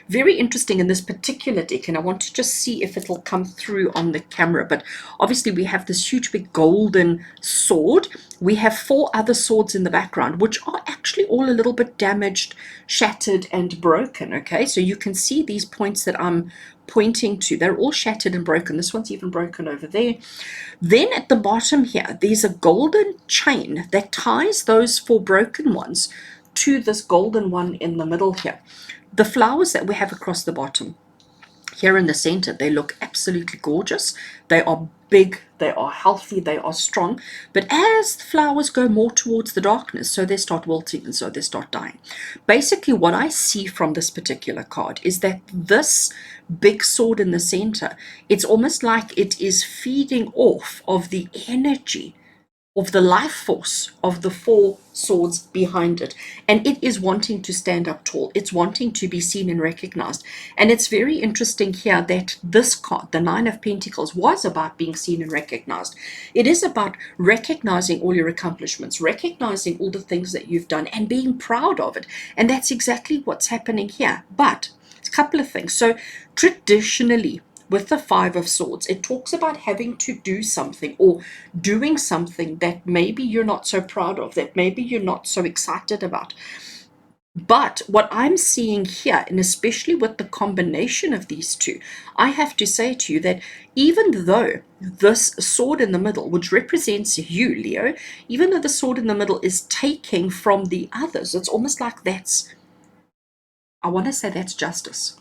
Very interesting in this particular deck, and I want to just see if it'll come through on the camera. But obviously we have this huge big golden sword. We have four other swords in the background, which are actually all a little bit damaged, shattered, and broken. Okay, so you can see these points that I'm pointing to. They're all shattered and broken. This one's even broken over there. Then at the bottom here, there's a golden chain that ties those four broken ones to this golden one in the middle here. The flowers that we have across the bottom, here in the center, they look absolutely gorgeous. They are big, they are healthy, they are strong. But as the flowers go more towards the darkness, so they start wilting and so they start dying. Basically, what I see from this particular card is that this big sword in the center, it's almost like it is feeding off of the energy of the life force of the four swords behind it, and it is wanting to stand up tall. It's wanting to be seen and recognized. And it's very interesting here that this card, the Nine of Pentacles, was about being seen and recognized. It is about recognizing all your accomplishments, recognizing all the things that you've done and being proud of it. And that's exactly what's happening here. But it's a couple of things. So traditionally, with the Five of Swords, it talks about having to do something or doing something that maybe you're not so proud of, that maybe you're not so excited about. But what I'm seeing here, and especially with the combination of these two, I have to say to you that even though this sword in the middle, which represents you, Leo, even though the sword in the middle is taking from the others, it's almost like I want to say that's justice.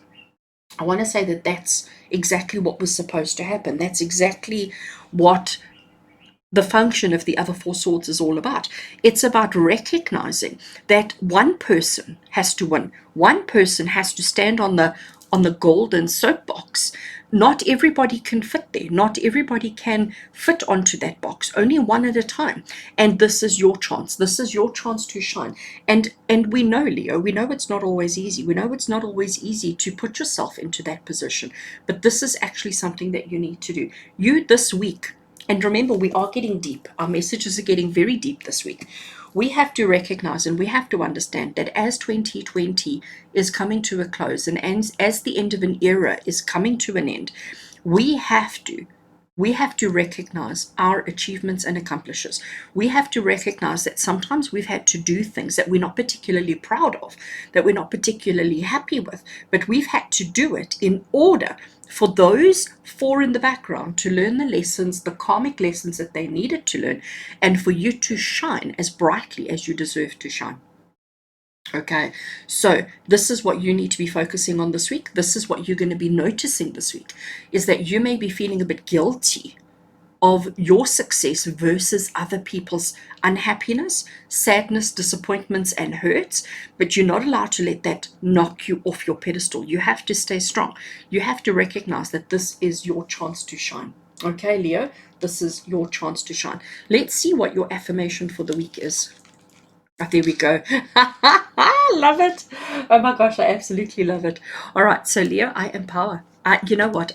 I want to say that that's exactly what was supposed to happen. That's exactly what the function of the other four swords is all about. It's about recognizing that one person has to win. One person has to stand on the golden soapbox. Not everybody can fit there. Not everybody can fit onto that box. Only one at a time. And this is your chance. This is your chance to shine. And we know, Leo, we know it's not always easy. We know it's not always easy to put yourself into that position. But this is actually something that you need to do. You this week, and remember, we are getting deep. Our messages are getting very deep this week. We have to recognize and we have to understand that as 2020 is coming to a close and as the end of an era is coming to an end, we have to recognize our achievements and accomplishments. We have to recognize that sometimes we've had to do things that we're not particularly proud of, that we're not particularly happy with, but we've had to do it in order for those four in the background to learn the lessons, the karmic lessons that they needed to learn, and for you to shine as brightly as you deserve to shine. Okay, so this is what you need to be focusing on this week. This is what you're going to be noticing this week, is that you may be feeling a bit guilty of your success versus other people's unhappiness, sadness, disappointments, and hurts, but you're not allowed to let that knock you off your pedestal. You have to stay strong. You have to recognize that this is your chance to shine. Okay, Leo, this is your chance to shine. Let's see what your affirmation for the week is. Oh, there we go. I love it. Oh my gosh, I absolutely love it. All right, so Leo, I empower. You know what?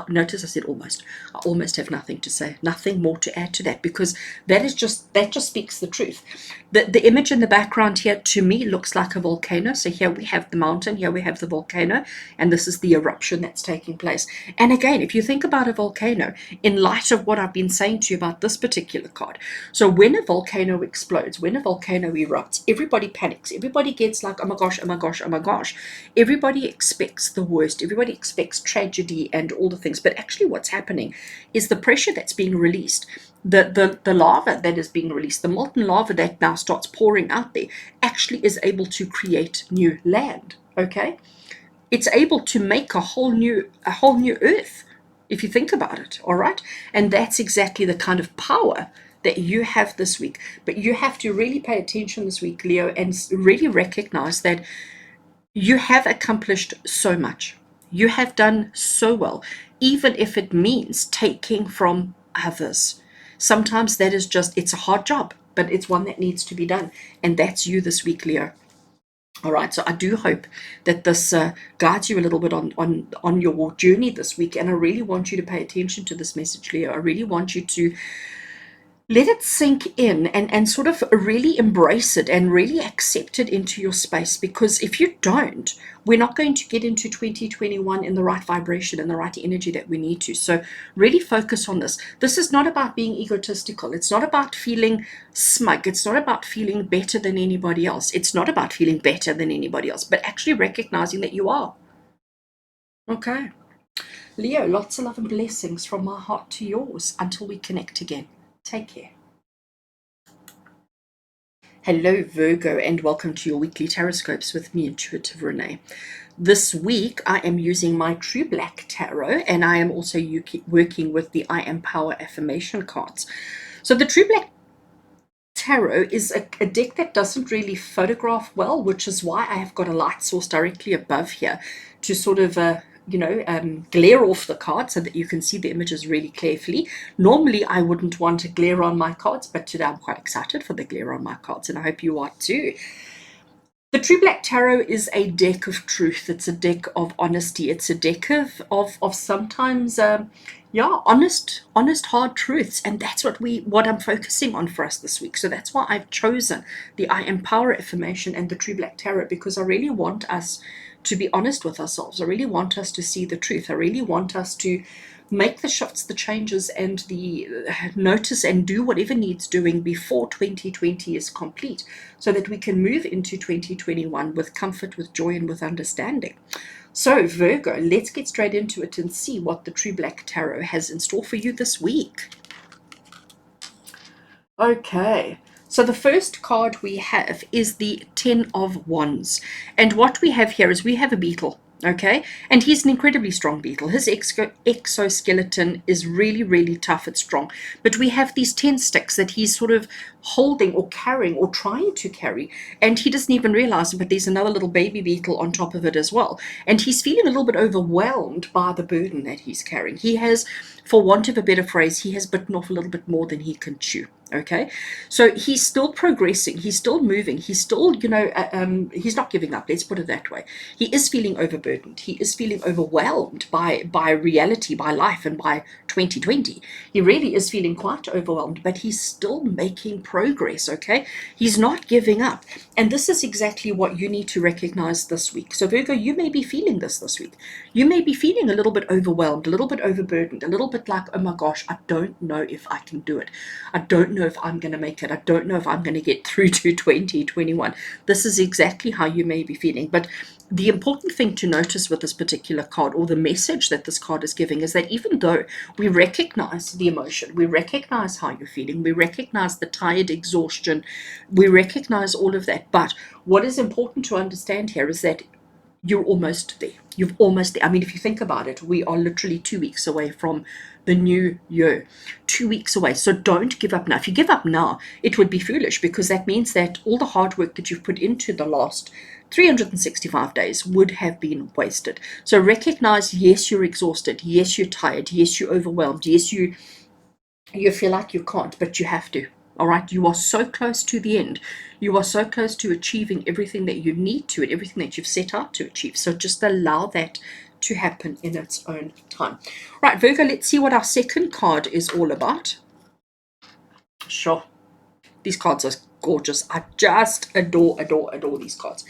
Notice I said almost. I almost have nothing to say, nothing more to add to that, because that just speaks the truth. The image in the background here to me looks like a volcano. So here we have the mountain, here we have the volcano, and this is the eruption that's taking place. And again, if you think about a volcano in light of what I've been saying to you about this particular card, so when a volcano explodes, when a volcano erupts, everybody panics. Everybody gets like, oh my gosh, oh my gosh, oh my gosh. Everybody expects the worst. Everybody expects tragedy and all the things. But actually what's happening is the pressure that's being released, the lava that is being released, the molten lava that now starts pouring out there, actually is able to create new land. Okay, it's able to make a whole new earth, if you think about it. All right, and that's exactly the kind of power that you have this week. But you have to really pay attention this week, Leo, and really recognize that you have accomplished so much. You have done so well, even if it means taking from others. Sometimes that is just, it's a hard job. but it's one that needs to be done. And that's you this week, Leo. All right, so I do hope that this guides you a little bit on your journey this week. And I really want you to pay attention to this message, Leo. I really want you to let it sink in and sort of really embrace it and really accept it into your space, because if you don't, we're not going to get into 2021 in the right vibration and the right energy that we need to. So really focus on this. This is not about being egotistical. It's not about feeling smug. It's not about feeling better than anybody else. It's not about feeling better than anybody else, but actually recognizing that you are. Okay. Leo, lots of love and blessings from my heart to yours until we connect again. Take care. Hello, Virgo, and welcome to your weekly TarotScopes with me, Intuitive Rene. This week, I am using my True Black Tarot, and I am also working with the I Am Power Affirmation cards. So the True Black Tarot is a deck that doesn't really photograph well, which is why I have got a light source directly above here to sort of glare off the card so that you can see the images really carefully. Normally I wouldn't want to glare on my cards, but today I'm quite excited for the glare on my cards, and I hope you are too. The True Black Tarot is a deck of truth. It's a deck of honesty. It's a deck of sometimes honest hard truths, and that's what I'm focusing on for us this week. So that's why I've chosen the I Am Power Affirmation and the True Black Tarot, because I really want us to be honest with ourselves. I really want us to see the truth. I really want us to make the shifts, the changes, and the notice and do whatever needs doing before 2020 is complete, so that we can move into 2021 with comfort, with joy, and with understanding. So Virgo, let's get straight into it and see what the True Black Tarot has in store for you this week. Okay, so the first card we have is the 10 of Wands. And what we have here is we have a beetle, okay? And he's an incredibly strong beetle. His exoskeleton is really, really tough and strong. But we have these 10 sticks that he's sort of holding or carrying or trying to carry. And he doesn't even realize it, but there's another little baby beetle on top of it as well. And he's feeling a little bit overwhelmed by the burden that he's carrying. He has, for want of a better phrase, he has bitten off a little bit more than he can chew. Okay, so he's still progressing, he's still moving, he's still, he's not giving up, let's put it that way. He is feeling overburdened, he is feeling overwhelmed by reality, by life, and by 2020. He really is feeling quite overwhelmed, but he's still making progress, okay? He's not giving up. And this is exactly what you need to recognize this week. So Virgo, you may be feeling this week. You may be feeling a little bit overwhelmed, a little bit overburdened, a little bit like, oh my gosh, I don't know if I can do it. I don't know if I'm going to make it. I don't know if I'm going to get through to 2021. This is exactly how you may be feeling. But the important thing to notice with this particular card, or the message that this card is giving, is that even though we recognize the emotion, we recognize how you're feeling, we recognize the tired exhaustion, we recognize all of that, but what is important to understand here is that you're almost there. You're almost there. I mean, if you think about it, we are literally 2 weeks away from the new year. 2 weeks away. So don't give up now. If you give up now, it would be foolish, because that means that all the hard work that you've put into the last 365 days would have been wasted. So recognize, yes, you're exhausted. Yes, you're tired. Yes, you're overwhelmed. Yes, you feel like you can't, but you have to. All right, you are so close to the end. You are so close to achieving everything that you need to and everything that you've set out to achieve. So just allow that to happen in its own time. Right, Virgo, let's see what our second card is all about. Sure. These cards are gorgeous. I just adore these cards.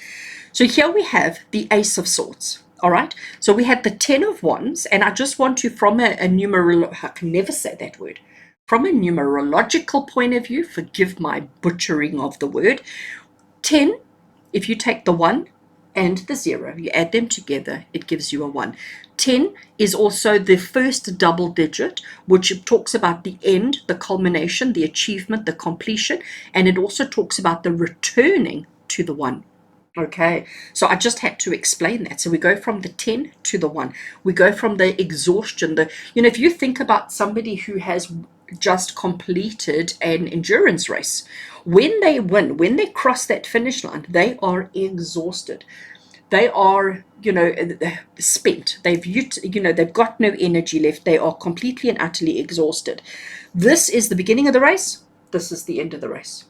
So here we have the Ace of Swords. All right, so we had the 10 of Wands, and I just want to, from a numerological, I can never say that word. From a numerological point of view, forgive my butchering of the word, 10, if you take the 1 and the 0, you add them together, it gives you a 1. 10 is also the first double digit, which talks about the end, the culmination, the achievement, the completion, and it also talks about the returning to the 1. Okay, so I just had to explain that. So we go from the 10 to the 1. We go from the exhaustion, if you think about somebody who has just completed an endurance race, when they win, when they cross that finish line, they are exhausted. They are, spent. They've got no energy left. They are completely and utterly exhausted. This is the beginning of the race. This is the end of the race.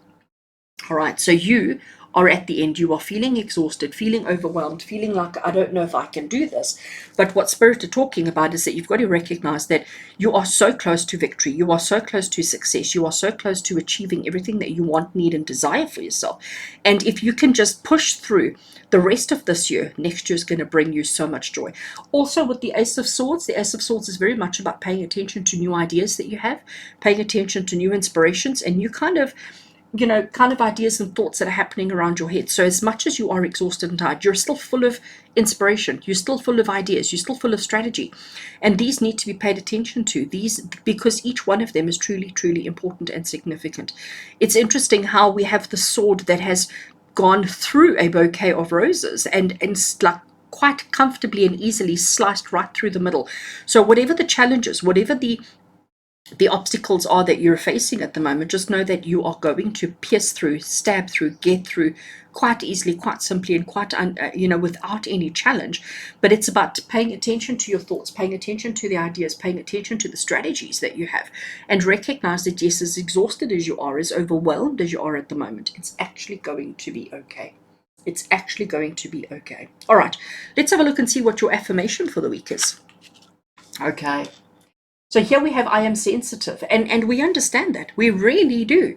All right, so you are at the end. You are feeling exhausted, feeling overwhelmed, feeling like, I don't know if I can do this. But what Spirit are talking about is that you've got to recognize that you are so close to victory. You are so close to success. You are so close to achieving everything that you want, need, and desire for yourself. And if you can just push through the rest of this year, next year is going to bring you so much joy. Also, with the Ace of Swords, the Ace of Swords is very much about paying attention to new ideas that you have, paying attention to new inspirations, and you kind of ideas and thoughts that are happening around your head. So as much as you are exhausted and tired, you're still full of inspiration, you're still full of ideas, you're still full of strategy. And these need to be paid attention to, these, because each one of them is truly, truly important and significant. It's interesting how we have the sword that has gone through a bouquet of roses and like quite comfortably and easily sliced right through the middle. So whatever the challenges, whatever the obstacles are that you're facing at the moment, just know that you are going to pierce through, stab through, get through quite easily, quite simply, and quite without any challenge. But it's about paying attention to your thoughts, paying attention to the ideas, paying attention to the strategies that you have, and recognize that yes, as exhausted as you are, as overwhelmed as you are at the moment, it's actually going to be okay. It's actually going to be okay. All right, let's have a look and see what your affirmation for the week is. Okay. So here we have, I am sensitive, and we understand that. We really do.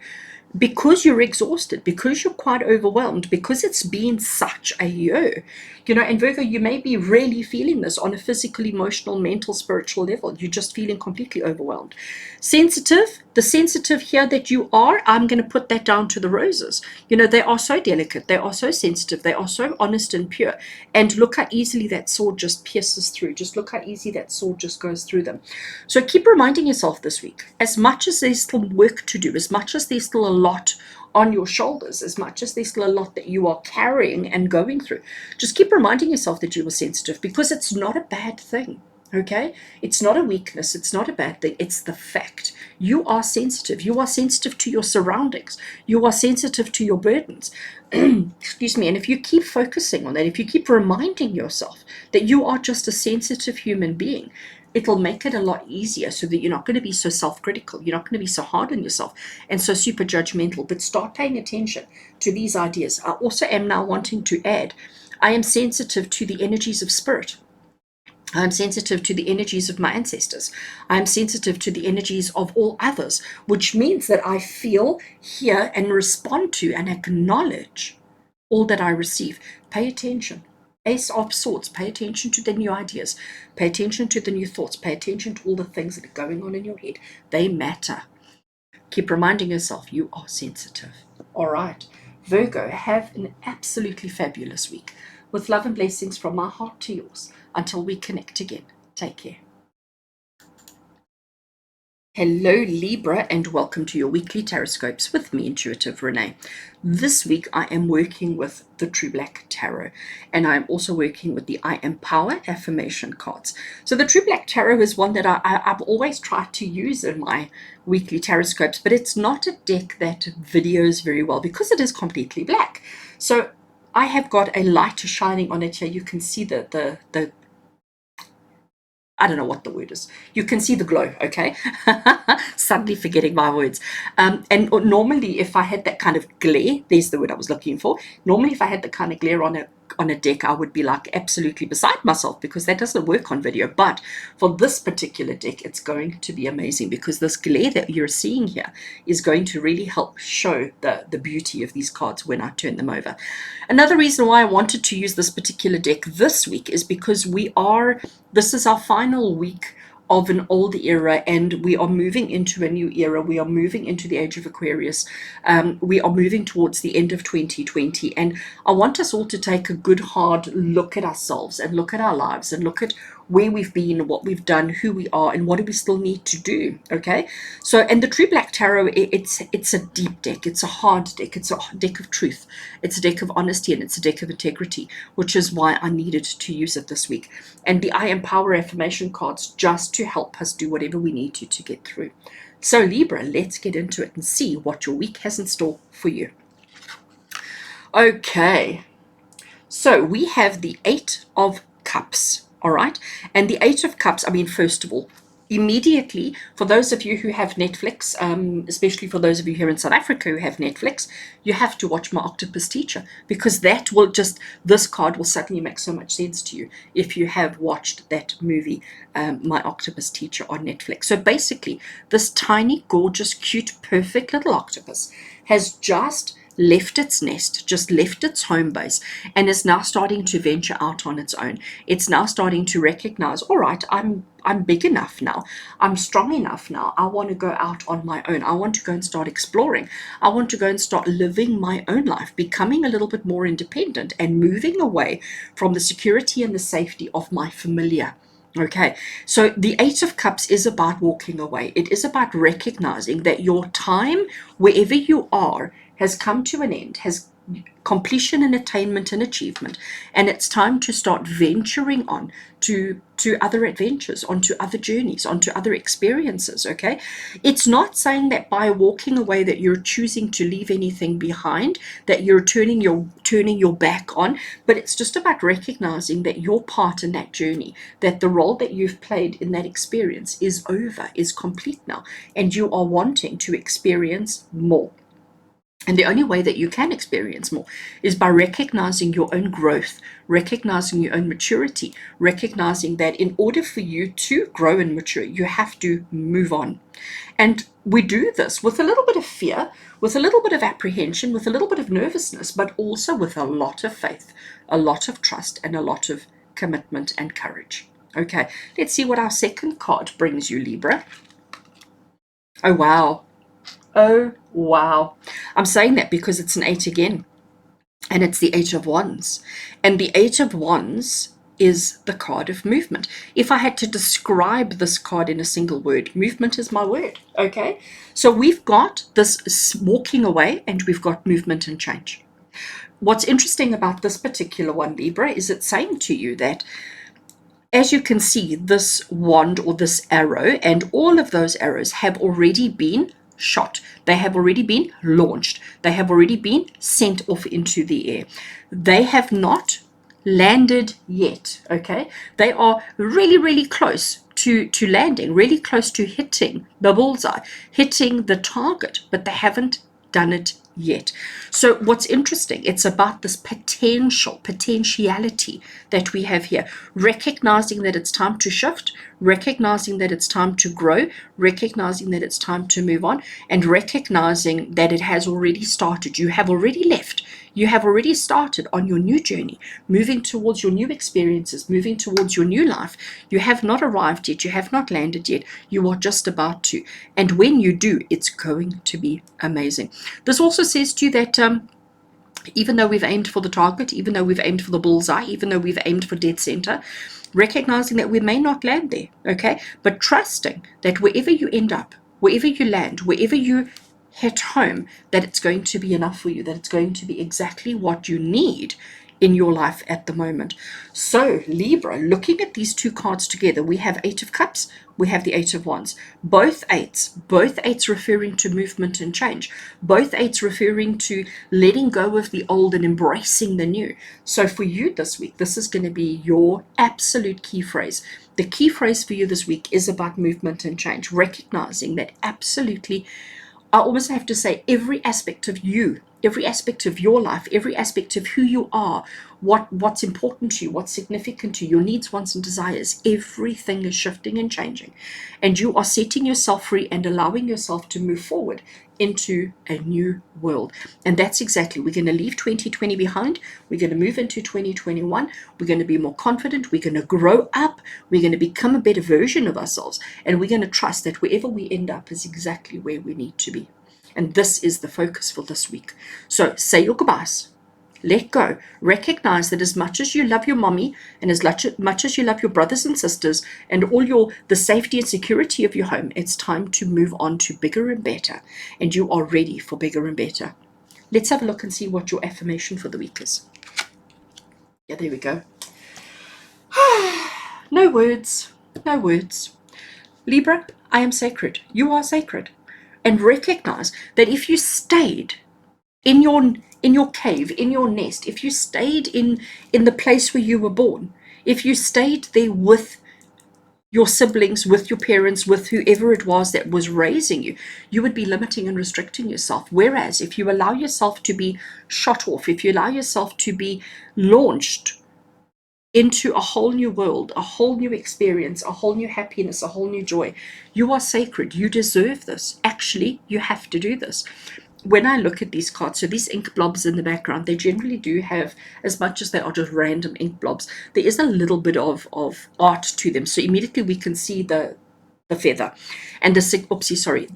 Because you're exhausted, because you're quite overwhelmed, because it's been such a year. And Virgo, you may be really feeling this on a physical, emotional, mental, spiritual level. You're just feeling completely overwhelmed. Sensitive, the sensitive here that you are, I'm going to put that down to the roses. They are so delicate, they are so sensitive, they are so honest and pure. And look how easily that sword just pierces through. Just look how easy that sword just goes through them. So keep reminding yourself this week, as much as there's still work to do, as much as there's still a lot on your shoulders, as much as there's still a lot that you are carrying and going through, just keep reminding yourself that you are sensitive, because it's not a bad thing. Okay, it's not a weakness, it's not a bad thing, it's the fact. You are sensitive. You are sensitive to your surroundings, you are sensitive to your burdens. Excuse me. And if you keep focusing on that, if you keep reminding yourself that you are just a sensitive human being, it'll make it a lot easier, so that you're not going to be so self-critical, you're not going to be so hard on yourself and so super judgmental, but start paying attention to these ideas. I also am now wanting to add, I am sensitive to the energies of spirit. I'm sensitive to the energies of my ancestors. I'm sensitive to the energies of all others, which means that I feel, hear, and respond to and acknowledge all that I receive. Pay attention. Ace of Swords, pay attention to the new ideas, pay attention to the new thoughts, pay attention to all the things that are going on in your head. They matter. Keep reminding yourself you are sensitive. All right, Virgo, have an absolutely fabulous week. With love and blessings from my heart to yours. Until we connect again, take care. Hello Libra, and welcome to your weekly TarotScopes with me, Intuitive Rene. This week I am working with the True Black Tarot, and I'm also working with the I Am Power Affirmation cards. So the True Black Tarot is one that I've always tried to use in my weekly TarotScopes, but it's not a deck that videos very well because it is completely black. So I have got a light shining on it here. You can see the I don't know what the word is. You can see the glow, okay? Suddenly forgetting my words. And normally if I had that kind of glare, there's the word I was looking for. Normally if I had the kind of glare on a deck, I would be like absolutely beside myself, because that doesn't work on video. But for this particular deck, it's going to be amazing, because this glare that you're seeing here is going to really help show the beauty of these cards when I turn them over. Another reason why I wanted to use this particular deck this week is because this is our final week of an old era, and we are moving into a new era. We are moving into the age of Aquarius. We are moving towards the end of 2020, and I want us all to take a good hard look at ourselves and look at our lives and look at where we've been, what we've done, who we are, and what do we still need to do. Okay, so, and the True Black Tarot, it's a deep deck, it's a hard deck, it's a deck of truth, it's a deck of honesty, and it's a deck of integrity, which is why I needed to use it this week. And the I Am Power Affirmation cards, just to help us do whatever we need to get through. So Libra, let's get into it and see what your week has in store for you. Okay, so we have the Eight of Cups. All right, and the Eight of Cups, I mean, first of all, immediately, for those of you who have Netflix, especially for those of you here in South Africa who have Netflix, you have to watch My Octopus Teacher, because that will just, this card will suddenly make so much sense to you if you have watched that movie, My Octopus Teacher, on Netflix. So basically, this tiny, gorgeous, cute, perfect little octopus has just left its nest, just left its home base, and is now starting to venture out on its own. It's now starting to recognize, all right, I'm big enough now. I'm strong enough now. I want to go out on my own. I want to go and start exploring. I want to go and start living my own life, becoming a little bit more independent and moving away from the security and the safety of my familiar. Okay, so the Eight of Cups is about walking away. It is about recognizing that your time, wherever you are, has come to an end, has completion and attainment and achievement, and it's time to start venturing on to other adventures, onto other journeys, onto other experiences. Okay, it's not saying that by walking away that you're choosing to leave anything behind, that you're turning your back on, but it's just about recognizing that your part in that journey, that the role that you've played in that experience is over, is complete now, and you are wanting to experience more. And the only way that you can experience more is by recognizing your own growth, recognizing your own maturity, recognizing that in order for you to grow and mature, you have to move on. And we do this with a little bit of fear, with a little bit of apprehension, with a little bit of nervousness, but also with a lot of faith, a lot of trust, and a lot of commitment and courage. Okay, let's see what our second card brings you, Libra. Oh, wow. Oh, wow. I'm saying that because it's an 8 again, and it's the 8 of Wands. And the 8 of Wands is the card of movement. If I had to describe this card in a single word, movement is my word, okay? So we've got this walking away, and we've got movement and change. What's interesting about this particular one, Libra, is it's saying to you that, as you can see, this wand or this arrow and all of those arrows have already been shot. They have already been launched. They have already been sent off into the air. They have not landed yet, okay? They are really, really close to landing, really close to hitting the bullseye, hitting the target, but they haven't done it yet. So what's interesting, it's about this potentiality that we have here, recognizing that it's time to shift, recognizing that it's time to grow, recognizing that it's time to move on, and recognizing that it has already started. You have already left. You have already started on your new journey, moving towards your new experiences, moving towards your new life. You have not arrived yet. You have not landed yet. You are just about to. And when you do, it's going to be amazing. This also says to you that even though we've aimed for the target, even though we've aimed for the bullseye, even though we've aimed for dead center, recognizing that we may not land there, okay? But trusting that wherever you end up, wherever you land, wherever you hit home, that it's going to be enough for you, that it's going to be exactly what you need in your life at the moment. So Libra, looking at these two cards together, we have 8 of Cups, we have the 8 of Wands. Both eights referring to movement and change. Both eights referring to letting go of the old and embracing the new. So for you this week, this is going to be your absolute key phrase. The key phrase for you this week is about movement and change, recognizing that absolutely, I almost have to say, every aspect of you, every aspect of your life, every aspect of who you are, what's important to you, what's significant to you, your needs, wants, and desires, everything is shifting and changing. And you are setting yourself free and allowing yourself to move forward into a new world. And that's exactly, we're going to leave 2020 behind. We're going to move into 2021. We're going to be more confident. We're going to grow up. We're going to become a better version of ourselves. And we're going to trust that wherever we end up is exactly where we need to be. And this is the focus for this week. So say your goodbyes. Let go. Recognize that as much as you love your mommy and as much as you love your brothers and sisters and all the safety and security of your home, it's time to move on to bigger and better. And you are ready for bigger and better. Let's have a look and see what your affirmation for the week is. Yeah, there we go. No words. No words. Libra, I am sacred. You are sacred. And recognize that if you stayed in your cave, in your nest, if you stayed in the place where you were born, if you stayed there with your siblings, with your parents, with whoever it was that was raising you, you would be limiting and restricting yourself. Whereas if you allow yourself to be shot off, if you allow yourself to be launched into a whole new world, a whole new experience, a whole new happiness, a whole new joy, you are sacred. You deserve this. Actually, you have to do this. When I look at these cards, so these ink blobs in the background, they generally do have, as much as they are just random ink blobs, there is a little bit of art to them. So immediately we can see the feather, and the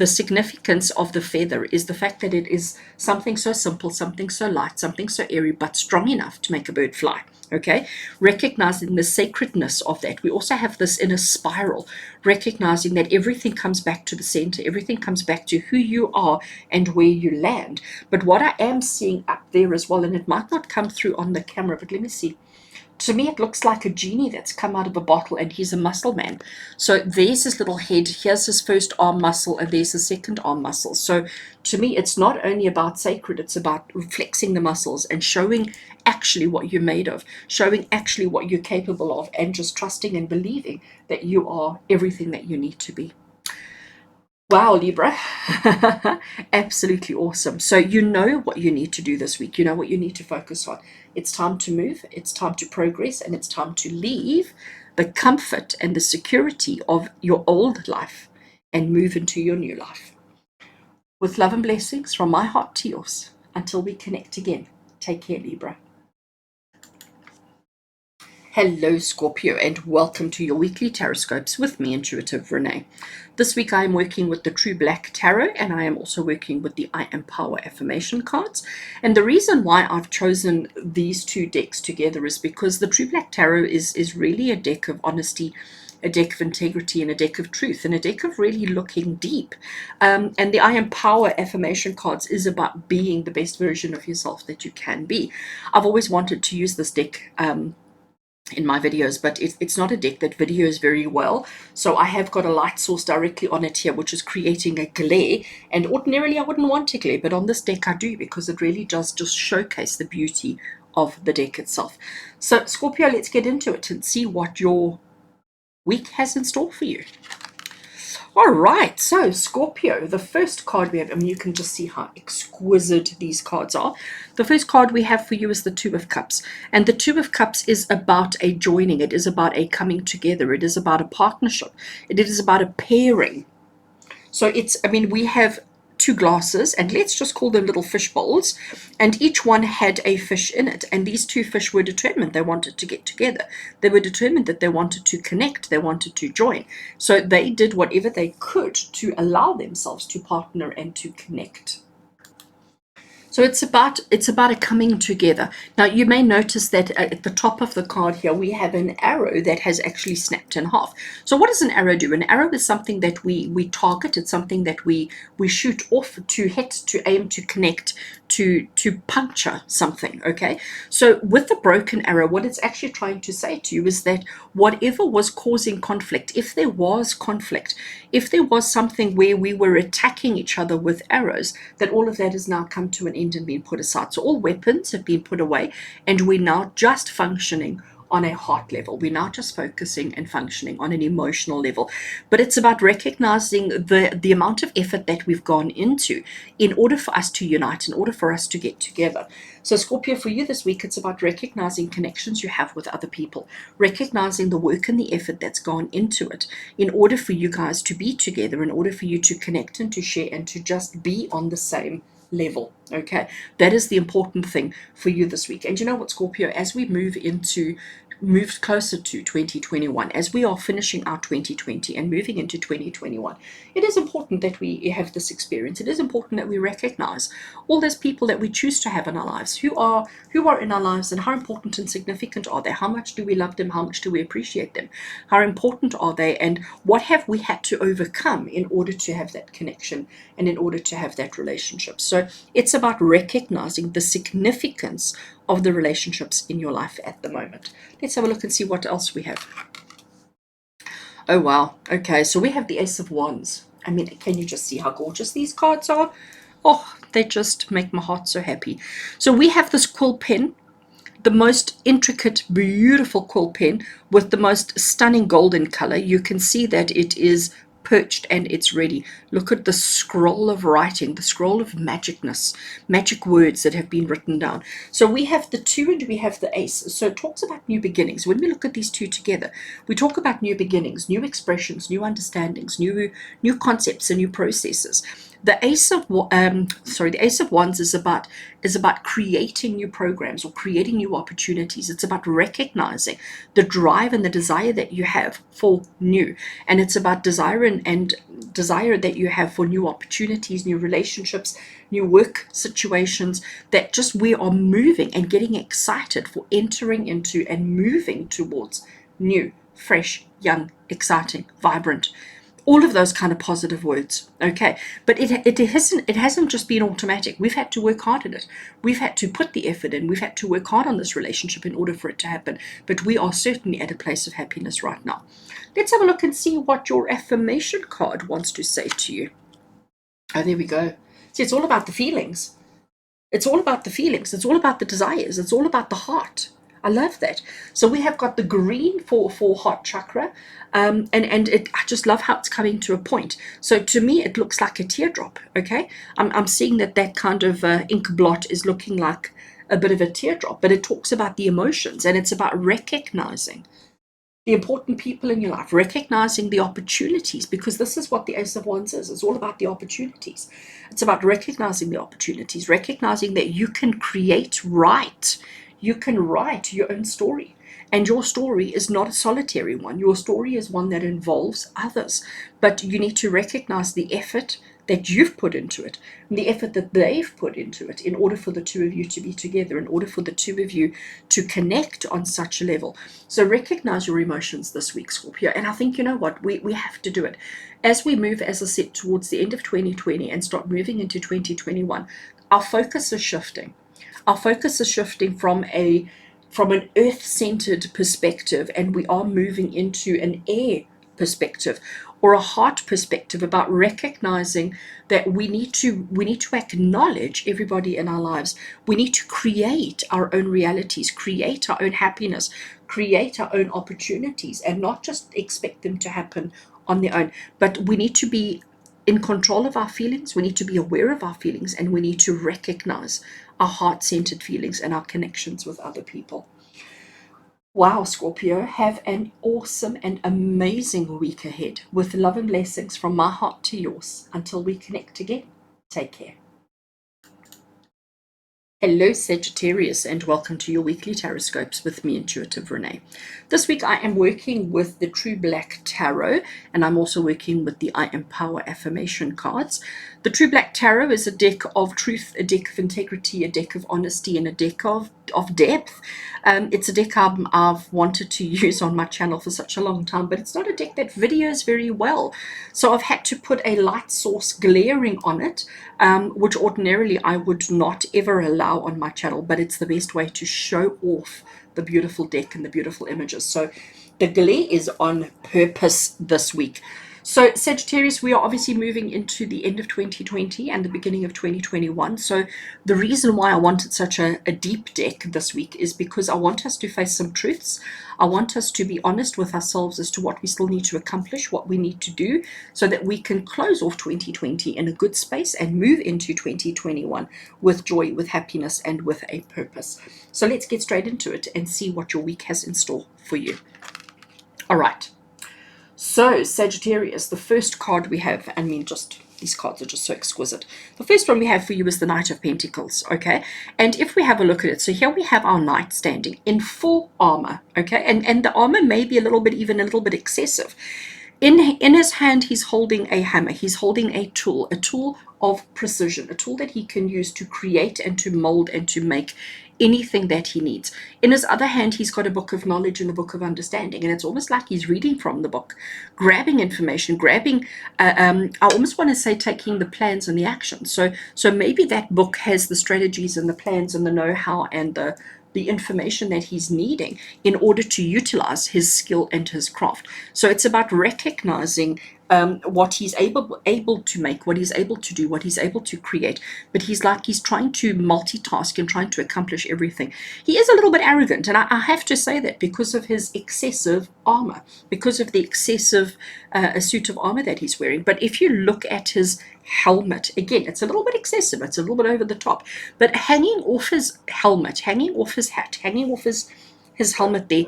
significance of the feather is the fact that it is something so simple, something so light, something so airy, but strong enough to make a bird fly. Okay, recognizing the sacredness of that. We also have this inner spiral, recognizing that everything comes back to the center, everything comes back to who you are and where you land. But what I am seeing up there as well, and it might not come through on the camera, but let me see. To me, it looks like a genie that's come out of a bottle, and he's a muscle man. So there's his little head, here's his first arm muscle, and there's the second arm muscle. So to me, it's not only about sacred, it's about flexing the muscles and showing actually what you're made of, showing actually what you're capable of, and just trusting and believing that you are everything that you need to be. Wow, Libra. Absolutely awesome. So you know what you need to do this week. You know what you need to focus on. It's time to move, it's time to progress, and it's time to leave the comfort and the security of your old life and move into your new life. With love and blessings from my heart to yours. Until we connect again, take care, Libra. Hello, Scorpio, and welcome to your weekly TarotScopes with me, Intuitive Rene. This week I am working with the True Black Tarot, and I am also working with the I Am Power Affirmation cards. And the reason why I've chosen these two decks together is because the True Black Tarot is really a deck of honesty, a deck of integrity, and a deck of truth, and a deck of really looking deep. And the I Am Power Affirmation cards is about being the best version of yourself that you can be. I've always wanted to use this deck in my videos, but it's not a deck that videos very well, so I have got a light source directly on it here, which is creating a glare, and ordinarily I wouldn't want a glare, but on this deck I do, because it really does just showcase the beauty of the deck itself. So Scorpio, let's get into it and see what your week has in store for you. All right, so Scorpio, the first card we have, I mean, you can just see how exquisite these cards are. The first card we have for you is the Two of Cups. And the Two of Cups is about a joining. It is about a coming together. It is about a partnership. It is about a pairing. So it's, I mean, we have two glasses, and let's just call them little fish bowls, and each one had a fish in it, and these two fish were determined they wanted to get together. They were determined that they wanted to connect, they wanted to join, so they did whatever they could to allow themselves to partner and to connect. So it's about a coming together. Now you may notice that at the top of the card here we have an arrow that has actually snapped in half. So what does an arrow do? An arrow is something that we target. It's something that we shoot off, to hit, to aim, to connect, to puncture something. Okay, so with the broken arrow, what it's actually trying to say to you is that whatever was causing conflict, if there was conflict, if there was something where we were attacking each other with arrows, that all of that has now come to an end and been put aside. So all weapons have been put away, and we're now just functioning on a heart level. We're now just focusing and functioning on an emotional level. But it's about recognizing the amount of effort that we've gone into in order for us to unite, in order for us to get together. So Scorpio, for you this week, it's about recognizing connections you have with other people, recognizing the work and the effort that's gone into it in order for you guys to be together, in order for you to connect and to share and to just be on the same level. Okay, that is the important thing for you this week. And you know what, Scorpio, as we move closer to 2021, as we are finishing our 2020 and moving into 2021, it is important that we have this experience. It is important that we recognize all those people that we choose to have in our lives, who are in our lives, and how important and significant are they? How much do we love them? How much do we appreciate them? How important are they? And what have we had to overcome in order to have that connection and in order to have that relationship? So it's about recognizing the significance of the relationships in your life at the moment. Let's have a look and see what else we have. Oh wow, okay, so we have the Ace of Wands. I mean, can you just see how gorgeous these cards are? Oh, they just make my heart so happy. So we have this quill pen. the most intricate, beautiful quill pen with the most stunning golden color. You can see that it is perched and it's ready. Look at the scroll of writing, the scroll of magicness, magic words that have been written down. So we have the 2 and we have the ace. So it talks about new beginnings. When we look at these two together, we talk about new beginnings, new expressions, new understandings, new concepts and new processes. The Ace of Wands is about creating new programs or creating new opportunities. It's about recognizing the drive and the desire that you have for new, and it's about desire that you have for new opportunities, new relationships, new work situations. That just we are moving and getting excited for entering into and moving towards new, fresh, young, exciting, vibrant, all of those kind of positive words. Okay, but it hasn't just been automatic. We've had to work hard at it. We've had to put the effort in. We've had to work hard on this relationship in order for it to happen. But we are certainly at a place of happiness right now. Let's have a look and see what your affirmation card wants to say to you. Oh, there we go. See, it's all about the feelings. It's all about the feelings. It's all about the desires. It's all about the heart. I love that. So we have got the green for heart chakra, and I just love how it's coming to a point. So to me, it looks like a teardrop. Okay, I'm seeing that kind of ink blot is looking like a bit of a teardrop, but it talks about the emotions, and it's about recognizing the important people in your life, recognizing the opportunities, because this is what the Ace of Wands is. It's all about the opportunities. It's about recognizing the opportunities, recognizing that you can you can write your own story. And your story is not a solitary one. Your story is one that involves others. But you need to recognize the effort that you've put into it, and the effort that they've put into it, in order for the two of you to be together, in order for the two of you to connect on such a level. So recognize your emotions this week, Scorpio. And I think, you know what, we have to do it. As we move, as I said, towards the end of 2020 and start moving into 2021, our focus is shifting. Our focus is shifting from an earth-centered perspective, and we are moving into an air perspective or a heart perspective, about recognizing that we need to acknowledge everybody in our lives. We need to create our own realities, create our own happiness, create our own opportunities, and not just expect them to happen on their own. But we need to be in control of our feelings. We need to be aware of our feelings, and we need to recognize our heart-centered feelings and our connections with other people. Wow, Scorpio, have an awesome and amazing week ahead, with love and blessings from my heart to yours. Until we connect again, take care. Hello, Sagittarius, and welcome to your weekly TarotScopes with me, Intuitive Rene. This week I am working with the True Black Tarot, and I'm also working with the I Empower Affirmation cards. The True Black Tarot is a deck of truth, a deck of integrity, a deck of honesty, and a deck of depth. It's a deck I've wanted to use on my channel for such a long time, but it's not a deck that videos very well. So I've had to put a light source glaring on it, which ordinarily I would not ever allow on my channel, but it's the best way to show off the beautiful deck and the beautiful images. So the glare is on purpose this week. So Sagittarius, we are obviously moving into the end of 2020 and the beginning of 2021. So the reason why I wanted such a deep deck this week is because I want us to face some truths. I want us to be honest with ourselves as to what we still need to accomplish, what we need to do, so that we can close off 2020 in a good space and move into 2021 with joy, with happiness, and with a purpose. So let's get straight into it and see what your week has in store for you. All right. So Sagittarius, the first card we have, I mean, just these cards are just so exquisite. The first one we have for you is the Knight of Pentacles, okay? And if we have a look at it, so here we have our knight standing in full armor, okay? And the armor may be even a little bit excessive. In his hand, he's holding a hammer. He's holding a tool of precision, a tool that he can use to create and to mold and to make anything that he needs. In his other hand, he's got a book of knowledge and a book of understanding, and it's almost like he's reading from the book, grabbing information, I almost want to say taking the plans and the action. So maybe that book has the strategies and the plans and the know-how and the information that he's needing in order to utilize his skill and his craft. So it's about recognizing what he's able to make, what he's able to do, what he's able to create. But he's trying to multitask and trying to accomplish everything. He is a little bit arrogant, and I have to say that because of his excessive armor, because of the excessive suit of armor that he's wearing. But if you look at his helmet, again, it's a little bit excessive, it's a little bit over the top. But hanging off his helmet, hanging off his hat, hanging off his helmet there,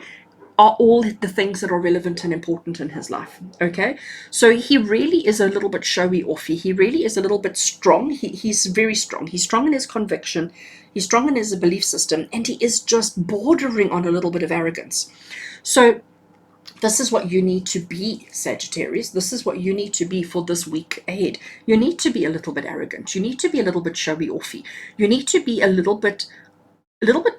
are all the things that are relevant and important in his life. Okay, so he really is a little bit showy offy. He really is a little bit strong. He's very strong. He's strong in his conviction. He's strong in his belief system, and he is just bordering on a little bit of arrogance. So this is what you need to be, Sagittarius. This is what you need to be for this week ahead. You need to be a little bit arrogant. You need to be a little bit showy offy. You need to be a little bit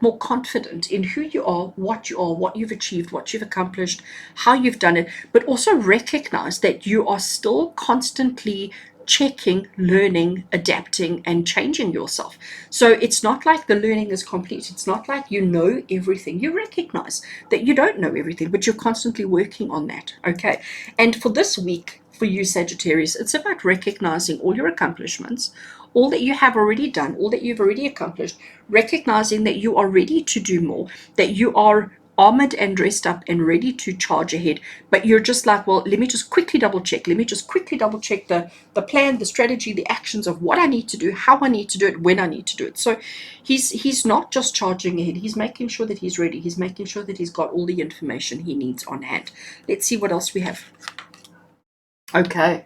more confident in who you are, what you've achieved, what you've accomplished, how you've done it, but also recognize that you are still constantly checking, learning, adapting, and changing yourself. So it's not like the learning is complete. It's not like you know everything. You recognize that you don't know everything, but you're constantly working on that. Okay. And for this week, for you, Sagittarius, it's about recognizing all your accomplishments, all that you have already done, all that you've already accomplished, recognizing that you are ready to do more, that you are armored and dressed up and ready to charge ahead. But you're just like, well, let me just quickly double check. Let me just quickly double check the plan, the strategy, the actions of what I need to do, how I need to do it, when I need to do it. So he's not just charging ahead. He's making sure that he's ready. He's making sure that he's got all the information he needs on hand. Let's see what else we have. Okay.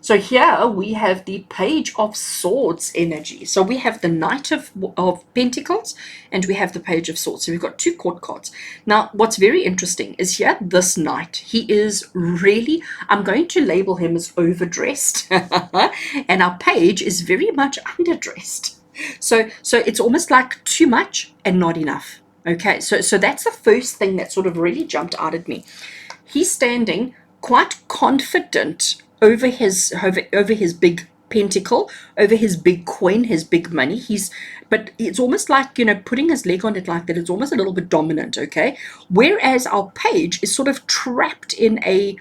So here we have the Page of Swords energy. So we have the Knight of Pentacles and we have the Page of Swords. So we've got two court cards. Now, what's very interesting is here, this Knight, he is really, I'm going to label him as overdressed. And our Page is very much underdressed. So it's almost like too much and not enough. Okay, so that's the first thing that sort of really jumped out at me. He's standing quite confident over his big pentacle, over his big coin, his big money. But it's almost like, putting his leg on it like that, it's almost a little bit dominant, okay? Whereas our Page is sort of trapped in a,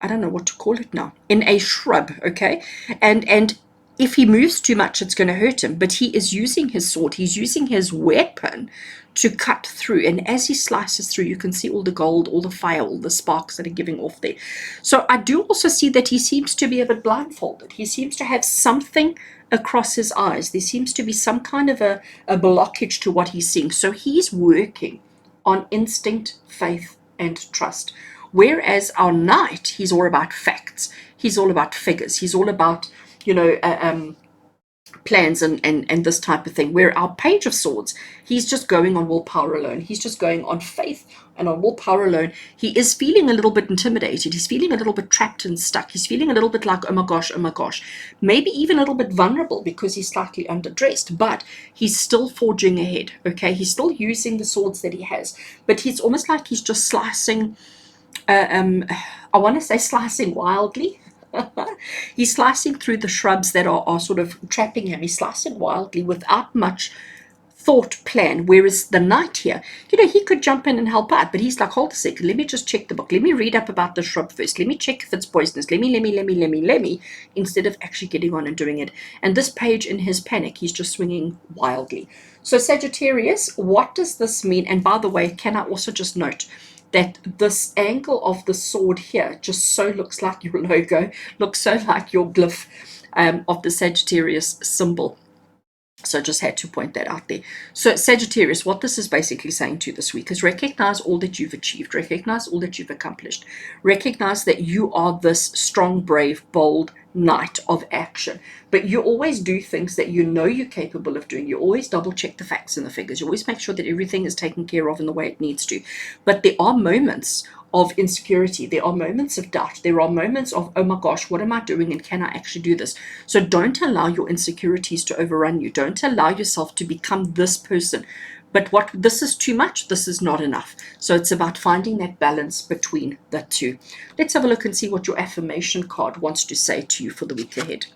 I don't know what to call it now, in a shrub, okay? And if he moves too much, it's going to hurt him. But he is using his sword, he's using his weapon to cut through. And as he slices through, you can see all the gold, all the fire, all the sparks that are giving off there. So I do also see that he seems to be a bit blindfolded. He seems to have something across his eyes. There seems to be some kind of a blockage to what he's seeing. So he's working on instinct, faith, and trust. Whereas our Knight, he's all about facts. He's all about figures. He's all about, plans and this type of thing. Where our Page of Swords, he's just going on willpower alone. He's just going on faith and on willpower alone. He is feeling a little bit intimidated. He's feeling a little bit trapped and stuck. He's feeling a little bit like, oh my gosh. Maybe even a little bit vulnerable because he's slightly underdressed, but he's still forging ahead, okay? He's still using the swords that he has, but he's almost like he's just slicing, I want to say slicing wildly. He's slicing through the shrubs that are sort of trapping him. He's slicing wildly without much thought plan. Whereas the Knight here, he could jump in and help out, but he's like, hold a second, let me just check the book. Let me read up about the shrub first. Let me check if it's poisonous. Let me, instead of actually getting on and doing it. And this Page, in his panic, he's just swinging wildly. So Sagittarius, what does this mean? And by the way, can I also just note that this angle of the sword here just so looks like your logo, looks so like your glyph of the Sagittarius symbol. So just had to point that out there. So Sagittarius, what this is basically saying to you this week is recognize all that you've achieved, recognize all that you've accomplished, recognize that you are this strong, brave, bold Knight of action. But you always do things that you know you're capable of doing. You always double check the facts and the figures. You always make sure that everything is taken care of in the way it needs to. But there are moments of insecurity. There are moments of doubt. There are moments of, oh my gosh, what am I doing and can I actually do this? So don't allow your insecurities to overrun you. Don't allow yourself to become this person. But this is too much, this is not enough. So it's about finding that balance between the two. Let's have a look and see what your affirmation card wants to say to you for the week ahead.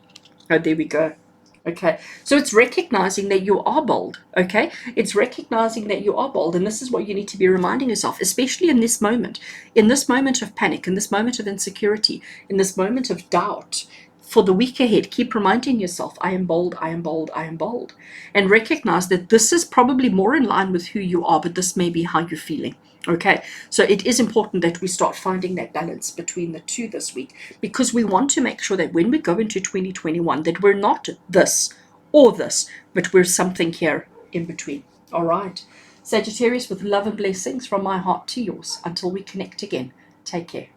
Oh, there we go. Okay, so it's recognizing that you are bold. Okay, it's recognizing that you are bold, and this is what you need to be reminding yourself, especially in this moment of panic, in this moment of insecurity, in this moment of doubt. For the week ahead, keep reminding yourself, I am bold, I am bold, I am bold, and recognize that this is probably more in line with who you are, but this may be how you're feeling. Okay, so it is important that we start finding that balance between the two this week, because we want to make sure that when we go into 2021 that we're not this or this, but we're something here in between. All right, Sagittarius, with love and blessings from my heart to yours. Until we connect again, take care.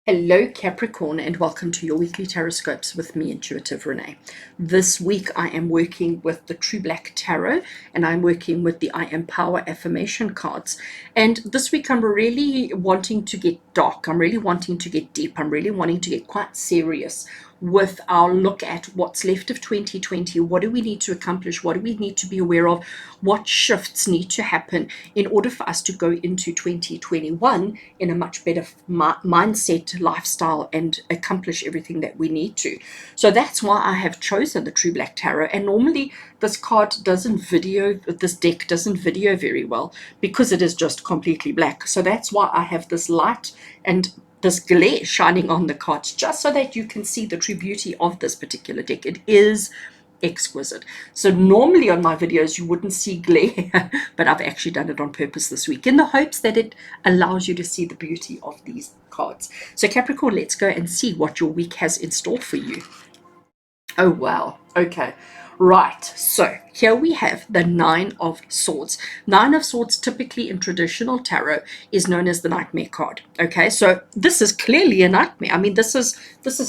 Hello, Capricorn, and welcome to your weekly TarotScopes with me, Intuitive Rene. This week I am working with the True Black Tarot, and I'm working with the I Am Power Affirmation cards. And this week I'm really wanting to get dark, I'm really wanting to get deep, I'm really wanting to get quite serious with our look at what's left of 2020. What do we need to accomplish? What do we need to be aware of? What shifts need to happen in order for us to go into 2021 in a much better mindset, lifestyle, and accomplish everything that we need to? So that's why I have chosen the True Black Tarot. And normally this deck doesn't video very well because it is just completely black. So that's why I have this light and this glare shining on the cards, just so that you can see the true beauty of this particular deck. It is exquisite. So normally on my videos you wouldn't see glare, but I've actually done it on purpose this week in the hopes that it allows you to see the beauty of these cards. So Capricorn, let's go and see what your week has in store for you. Oh wow, okay. Right, so here we have the Nine of Swords. Nine of Swords, typically in traditional tarot, is known as the nightmare card. Okay, so this is clearly a nightmare. I mean, this is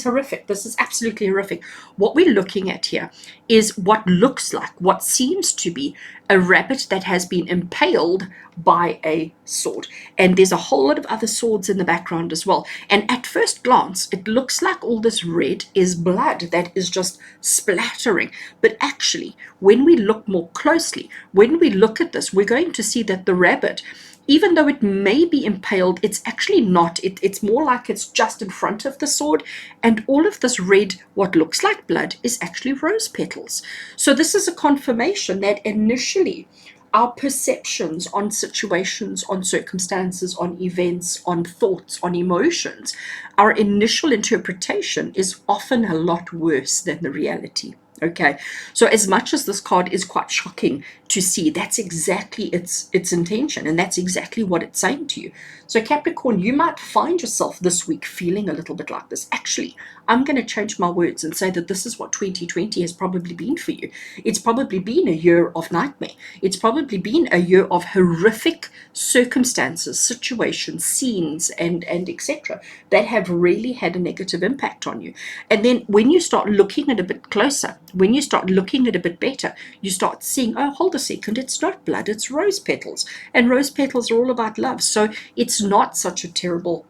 horrific. This is absolutely horrific. What we're looking at here is what looks like, what seems to be a rabbit that has been impaled by a sword. And there's a whole lot of other swords in the background as well. And at first glance, it looks like all this red is blood that is just splattering. But actually, when we look more closely, when we look at this, we're going to see that the rabbit, even though it may be impaled, it's actually not. It's more like it's just in front of the sword. And all of this red, what looks like blood, is actually rose petals. So this is a confirmation that initially our perceptions on situations, on circumstances, on events, on thoughts, on emotions, our initial interpretation is often a lot worse than the reality. Okay, so as much as this card is quite shocking to see, that's exactly its intention, and that's exactly what it's saying to you. So Capricorn, you might find yourself this week feeling a little bit like this. Actually, I'm going to change my words and say that this is what 2020 has probably been for you. It's probably been a year of nightmare. It's probably been a year of horrific circumstances, situations, scenes, and etc. that have really had a negative impact on you. And then when you start looking at it a bit closer, when you start looking at it a bit better, you start seeing, oh, hold a second, it's not blood, it's rose petals. And rose petals are all about love. So it's not such a terrible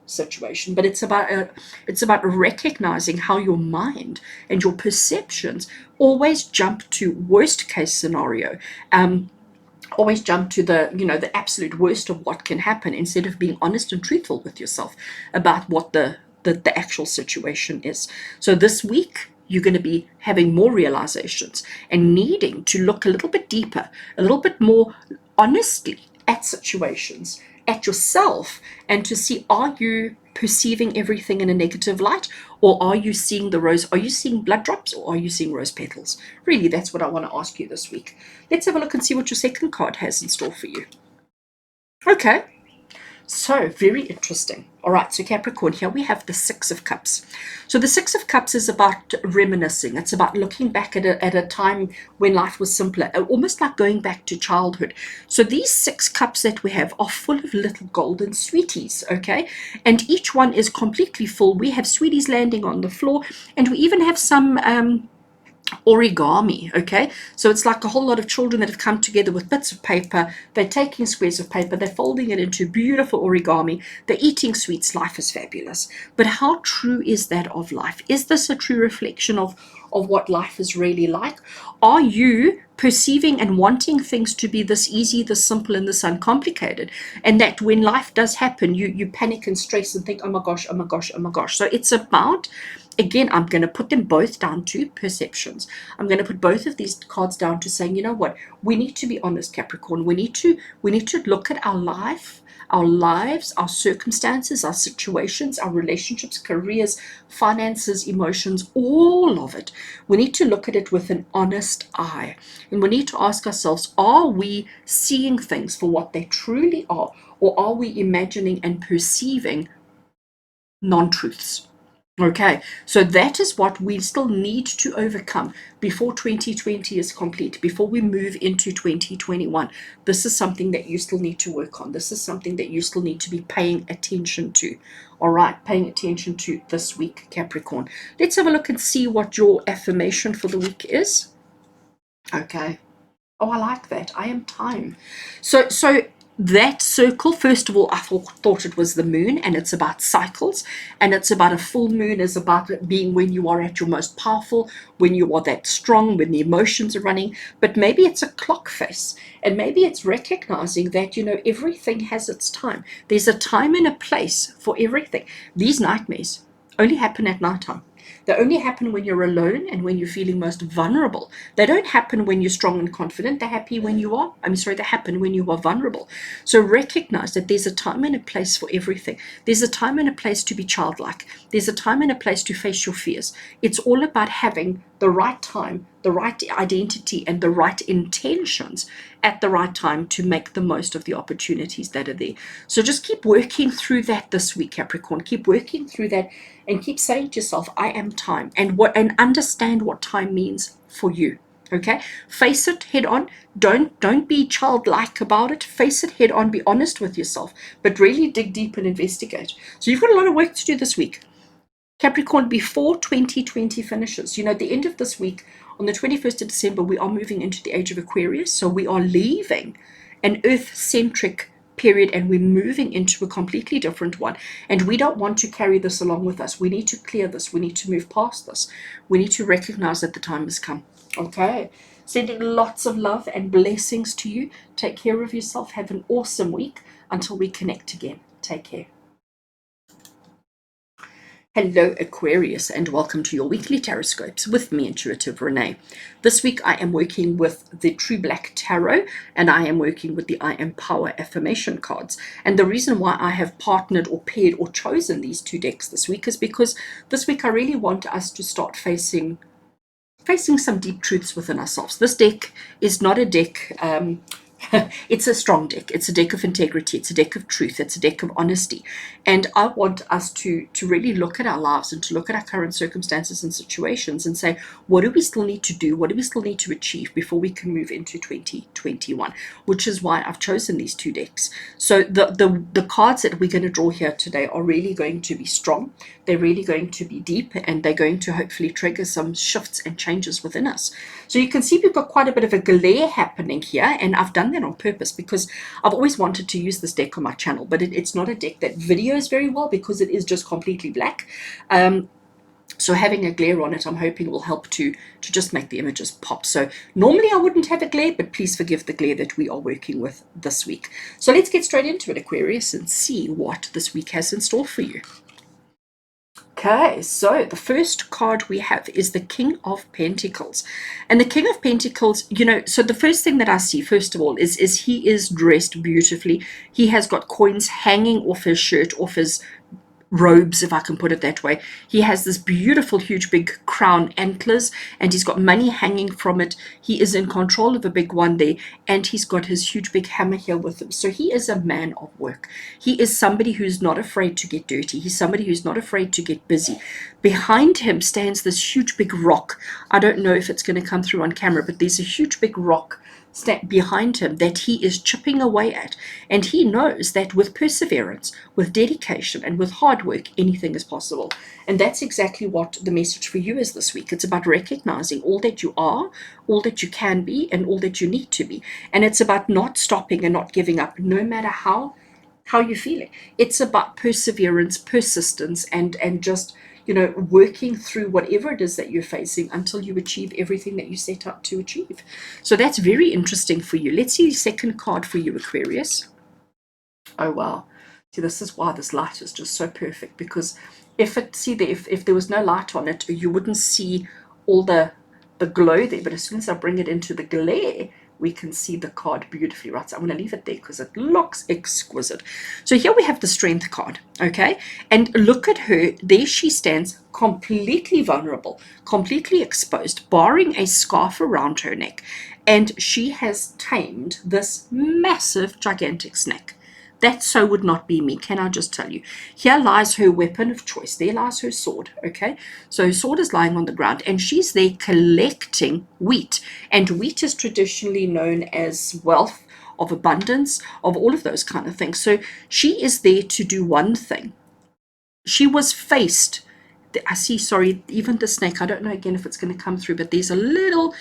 situation, but it's about recognizing how your mind and your perceptions always jump to worst case scenario, always jump to the absolute worst of what can happen, instead of being honest and truthful with yourself about what the actual situation is. So this week you're going to be having more realizations and needing to look a little bit deeper, a little bit more honestly at situations, at yourself, and to see, are you perceiving everything in a negative light, or are you seeing are you seeing blood drops, or are you seeing rose petals? Really, that's what I want to ask you this week. Let's have a look and see what your second card has in store for you. Okay, so very interesting. All right, so Capricorn, here we have the Six of Cups. So the Six of Cups is about reminiscing. It's about looking back at a time when life was simpler, almost like going back to childhood. So these 6 cups that we have are full of little golden sweeties, okay? And each one is completely full. We have sweeties landing on the floor, and we even have some origami. Okay, so it's like a whole lot of children that have come together with bits of paper. They're taking squares of paper, they're folding it into beautiful origami, they're eating sweets. Life is fabulous. But how true is that of life? Is this a true reflection of what life is really like? Are you perceiving and wanting things to be this easy, this simple, and this uncomplicated, and that when life does happen, you panic and stress and think, oh my gosh, oh my gosh, oh my gosh? So it's about Again, I'm going to put them both down to perceptions. I'm going to put both of these cards down to saying, you know what, we need to be honest, Capricorn. We need to look at our life, our lives, our circumstances, our situations, our relationships, careers, finances, emotions, all of it. We need to look at it with an honest eye. And we need to ask ourselves, are we seeing things for what they truly are, or are we imagining and perceiving non-truths? Okay, so that is what we still need to overcome before 2020 is complete, before we move into 2021. This is something that you still need to work on. This is something that you still need to be paying attention to. All right, paying attention to this week, Capricorn. Let's have a look and see what your affirmation for the week is. Okay. Oh, I like that. I am time. So that circle, first of all, I thought it was the moon, and it's about cycles, and it's about a full moon is about it being when you are at your most powerful, when you are that strong, when the emotions are running. But maybe it's a clock face, and maybe it's recognizing that, you know, everything has its time. There's a time and a place for everything. These nightmares only happen at nighttime. They only happen when you're alone and when you're feeling most vulnerable. They don't happen when you're strong and confident. They happen when you are, they happen when you are vulnerable. So recognize that there's a time and a place for everything. There's a time and a place to be childlike. There's a time and a place to face your fears. It's all about having the right time, the right identity, and the right intentions at the right time to make the most of the opportunities that are there. So just keep working through that this week, Capricorn. Keep working through that and keep saying to yourself, I am time, and understand what time means for you. Okay, face it head on. Don't be childlike about it. Face it head on. Be honest with yourself, but really dig deep and investigate. So you've got a lot of work to do this week, Capricorn, before 2020 finishes. You know, at the end of this week, on the 21st of December, we are moving into the age of Aquarius. So we are leaving an Earth-centric period and we're moving into a completely different one. And we don't want to carry this along with us. We need to clear this. We need to move past this. We need to recognize that the time has come. Okay. Sending lots of love and blessings to you. Take care of yourself. Have an awesome week. Until we connect again. Take care. Hello Aquarius, and welcome to your weekly TarotScopes with me, Intuitive Rene. This week I am working with the True Black Tarot, and I am working with the I Am Power Affirmation cards. And the reason why I have partnered or paired or chosen these two decks this week is because this week I really want us to start facing some deep truths within ourselves. This deck is not a deck it's a strong deck. It's a deck of integrity. It's a deck of truth. It's a deck of honesty. And I want us to really look at our lives and to look at our current circumstances and situations and say, what do we still need to do? What do we still need to achieve before we can move into 2021? Which is why I've chosen these two decks. So the cards that we're going to draw here today are really going to be strong. They're really going to be deep, and they're going to hopefully trigger some shifts and changes within us. So you can see we've got quite a bit of a glare happening here, and I've done that on purpose because I've always wanted to use this deck on my channel, but it's not a deck that videos very well because it is just completely black. So having a glare on it, I'm hoping will help to just make the images pop. So normally I wouldn't have a glare, but please forgive the glare that we are working with this week. So let's get straight into it, Aquarius, and see what this week has in store for you. Okay, so the first card we have is the King of Pentacles. And the King of Pentacles, you know, so the first thing that I see, first of all, is he is dressed beautifully. He has got coins hanging off his shirt, off his robes, if I can put it that way. He has this beautiful, huge, big crown antlers, and he's got money hanging from it. He is in control of a big one there, and he's got his huge, big hammer here with him. So he is a man of work. He is somebody who's not afraid to get dirty. He's somebody who's not afraid to get busy. Behind him stands this huge, big rock. I don't know if it's going to come through on camera, but there's a huge, big rock behind him that he is chipping away at, and he knows that with perseverance, with dedication, and with hard work, anything is possible. And that's exactly what the message for you is this week. It's about recognizing all that you are, all that you can be, and all that you need to be. And it's about not stopping and not giving up, no matter how you're feeling. It's about perseverance, persistence, and just, you know, working through whatever it is that you're facing until you achieve everything that you set out to achieve. So that's very interesting for you. Let's see the second card for you, Aquarius. Oh, wow. See, this is why this light is just so perfect, because if there was no light on it, you wouldn't see all the glow there. But as soon as I bring it into the glare, we can see the card beautifully, right? So I'm going to leave it there because it looks exquisite. So here we have the Strength card, okay? And look at her. There she stands, completely vulnerable, completely exposed, barring a scarf around her neck. And she has tamed this massive, gigantic snake. That so would not be me, can I just tell you? Here lies her weapon of choice. There lies her sword, okay? So her sword is lying on the ground, and she's there collecting wheat. And wheat is traditionally known as wealth, of abundance, of all of those kind of things. So she is there to do one thing. She was faced, I see, sorry, even the snake, I don't know again if it's going to come through, but there's a little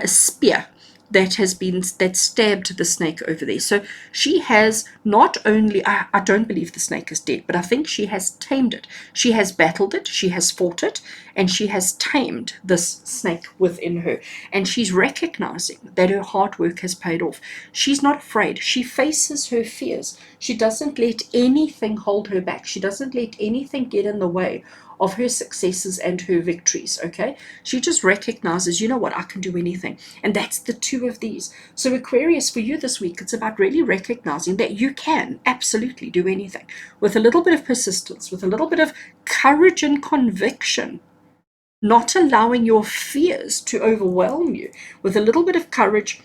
spear that stabbed the snake over there. So she has not only, I don't believe the snake is dead, but I think she has tamed it. She has battled it, she has fought it, and she has tamed this snake within her. And she's recognizing that her hard work has paid off. She's not afraid. She faces her fears. She doesn't let anything hold her back. She doesn't let anything get in the way of her successes and her victories, okay? She just recognizes, you know what, I can do anything. And that's the two of these. So Aquarius, for you this week, it's about really recognizing that you can absolutely do anything with a little bit of persistence, with a little bit of courage and conviction, not allowing your fears to overwhelm you. With a little bit of courage,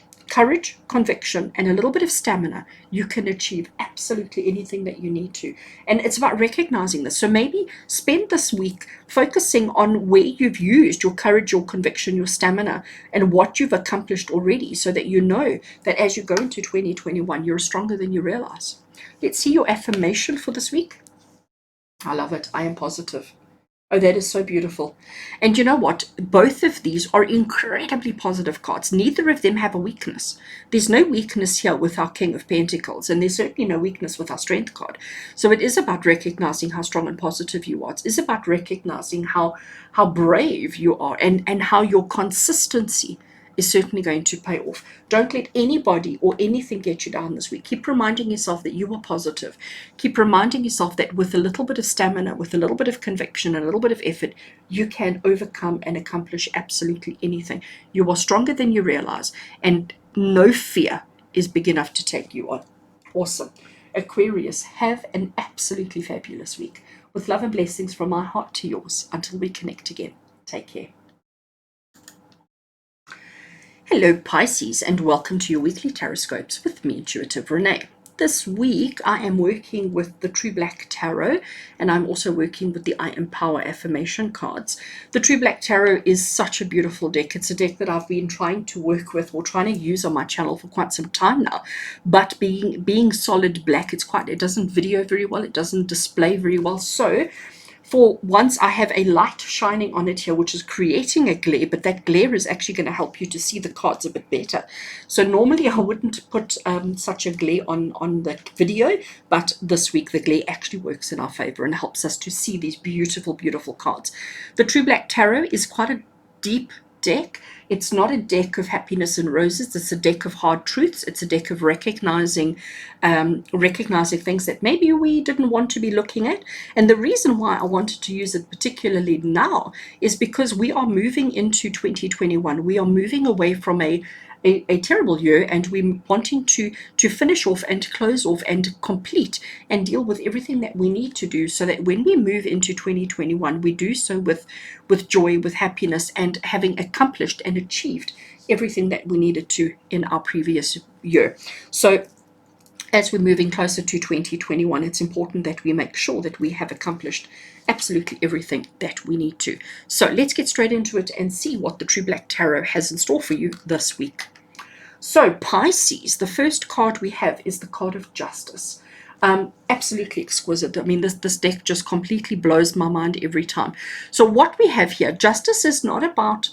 conviction, and a little bit of stamina, you can achieve absolutely anything that you need to. And it's about recognizing this. So maybe spend this week focusing on where you've used your courage, your conviction, your stamina, and what you've accomplished already, so that you know that as you go into 2021, you're stronger than you realize. Let's see your affirmation for this week. I love it. I am positive. Oh, that is so beautiful. And you know what? Both of these are incredibly positive cards. Neither of them have a weakness. There's no weakness here with our King of Pentacles, and there's certainly no weakness with our Strength card. So it is about recognizing how strong and positive you are. It is about recognizing how brave you are, and how your consistency is certainly going to pay off. Don't let anybody or anything get you down this week. Keep reminding yourself that you are positive. Keep reminding yourself that with a little bit of stamina, with a little bit of conviction, and a little bit of effort, you can overcome and accomplish absolutely anything. You are stronger than you realize, and no fear is big enough to take you on. Awesome. Aquarius, have an absolutely fabulous week. With love and blessings from my heart to yours. Until we connect again, take care. Hello Pisces, and welcome to your weekly TarotScopes with me, Intuitive Rene. This week I am working with the True Black Tarot, and I'm also working with the I Empower Affirmation cards. The True Black Tarot is such a beautiful deck. It's a deck that I've been trying to work with, or trying to use on my channel for quite some time now. But being solid black, it doesn't video very well, it doesn't display very well. So for once, I have a light shining on it here, which is creating a glare, but that glare is actually going to help you to see the cards a bit better. So normally I wouldn't put such a glare on the video, but this week the glare actually works in our favor and helps us to see these beautiful, beautiful cards. The True Black Tarot is quite a deep deck. It's not a deck of happiness and roses. It's a deck of hard truths. It's a deck of recognizing things that maybe we didn't want to be looking at. And the reason why I wanted to use it particularly now is because we are moving into 2021. We are moving away from a terrible year, and we're wanting to finish off and close off and complete and deal with everything that we need to do, so that when we move into 2021, we do so with joy, with happiness, and having accomplished and achieved everything that we needed to in our previous year. So as we're moving closer to 2021, it's important that we make sure that we have accomplished absolutely everything that we need to. So let's get straight into it and see what the True Black Tarot has in store for you this week. So Pisces, the first card we have is the card of Justice. Absolutely exquisite. I mean, this deck just completely blows my mind every time. So what we have here, Justice is not about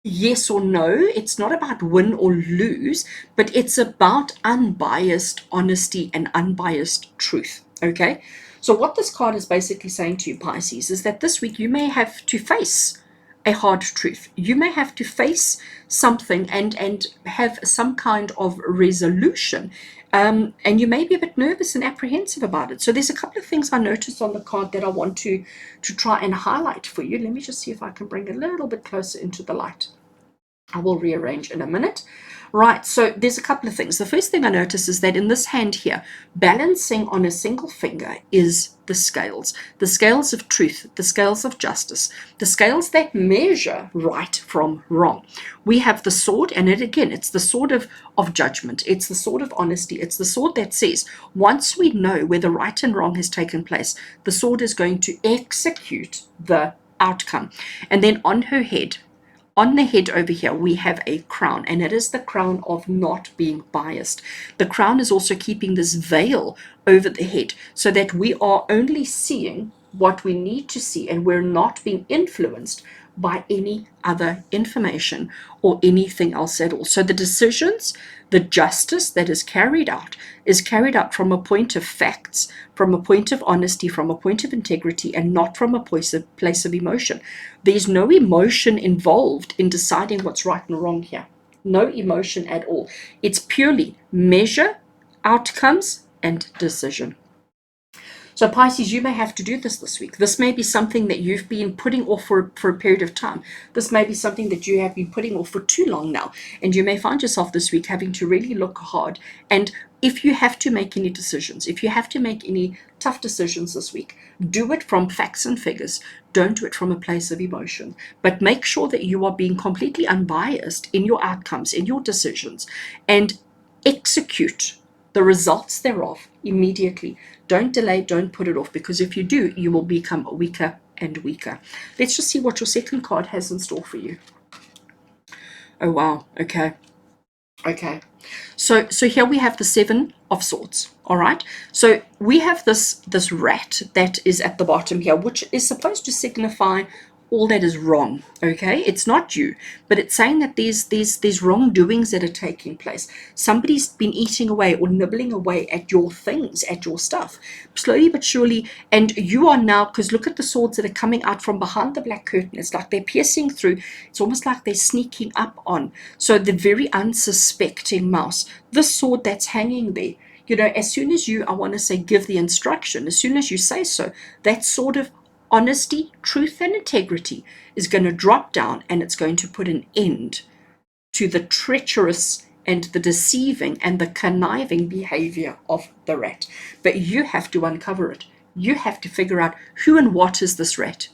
yes or no, it's not about win or lose, but it's about unbiased honesty and unbiased truth, okay? So what this card is basically saying to you, Pisces, is that this week you may have to face a hard truth. You may have to face something and have some kind of resolution, and you may be a bit nervous and apprehensive about it. So there's a couple of things I noticed on the card that I want to try and highlight for you. Let me just see if I can bring it a little bit closer into the light. I will rearrange in a minute. Right, so there's a couple of things. The first thing I notice is that in this hand here, balancing on a single finger is the scales of truth, the scales of justice, the scales that measure right from wrong. We have the sword, and it's the sword of judgment. It's the sword of honesty. It's the sword that says, once we know where the right and wrong has taken place, the sword is going to execute the outcome. And then on her head, on the head over here, we have a crown, and it is the crown of not being biased. The crown is also keeping this veil over the head so that we are only seeing what we need to see, and we're not being influenced by any other information or anything else at all. So the decisions, the justice that is carried out from a point of facts, from a point of honesty, from a point of integrity, and not from a place of emotion. There's no emotion involved in deciding what's right and wrong here. No emotion at all. It's purely measure, outcomes, and decision. So Pisces, you may have to do this week. This may be something that you've been putting off for a period of time. This may be something that you have been putting off for too long now. And you may find yourself this week having to really look hard. And if you have to make any decisions, if you have to make any tough decisions this week, do it from facts and figures. Don't do it from a place of emotion. But make sure that you are being completely unbiased in your outcomes, in your decisions, and execute the results thereof immediately. Don't delay, don't put it off, because if you do, you will become weaker and weaker. Let's just see what your second card has in store for you. Oh, wow. Okay. So here we have the Seven of Swords. All right. So we have this rat that is at the bottom here, which is supposed to signify all that is wrong. Okay, it's not you, but it's saying that these wrongdoings that are taking place. Somebody's been eating away or nibbling away at your things, at your stuff, slowly but surely. And you are now, because look at the swords that are coming out from behind the black curtain. It's like they're piercing through. It's almost like they're sneaking up on. So the very unsuspecting mouse, this sword that's hanging there, you know, as soon as you, I want to say, give the instruction, as soon as you say so, that sort of honesty, truth, and integrity is going to drop down, and it's going to put an end to the treacherous and the deceiving and the conniving behavior of the rat. But you have to uncover it. You have to figure out who and what is this rat?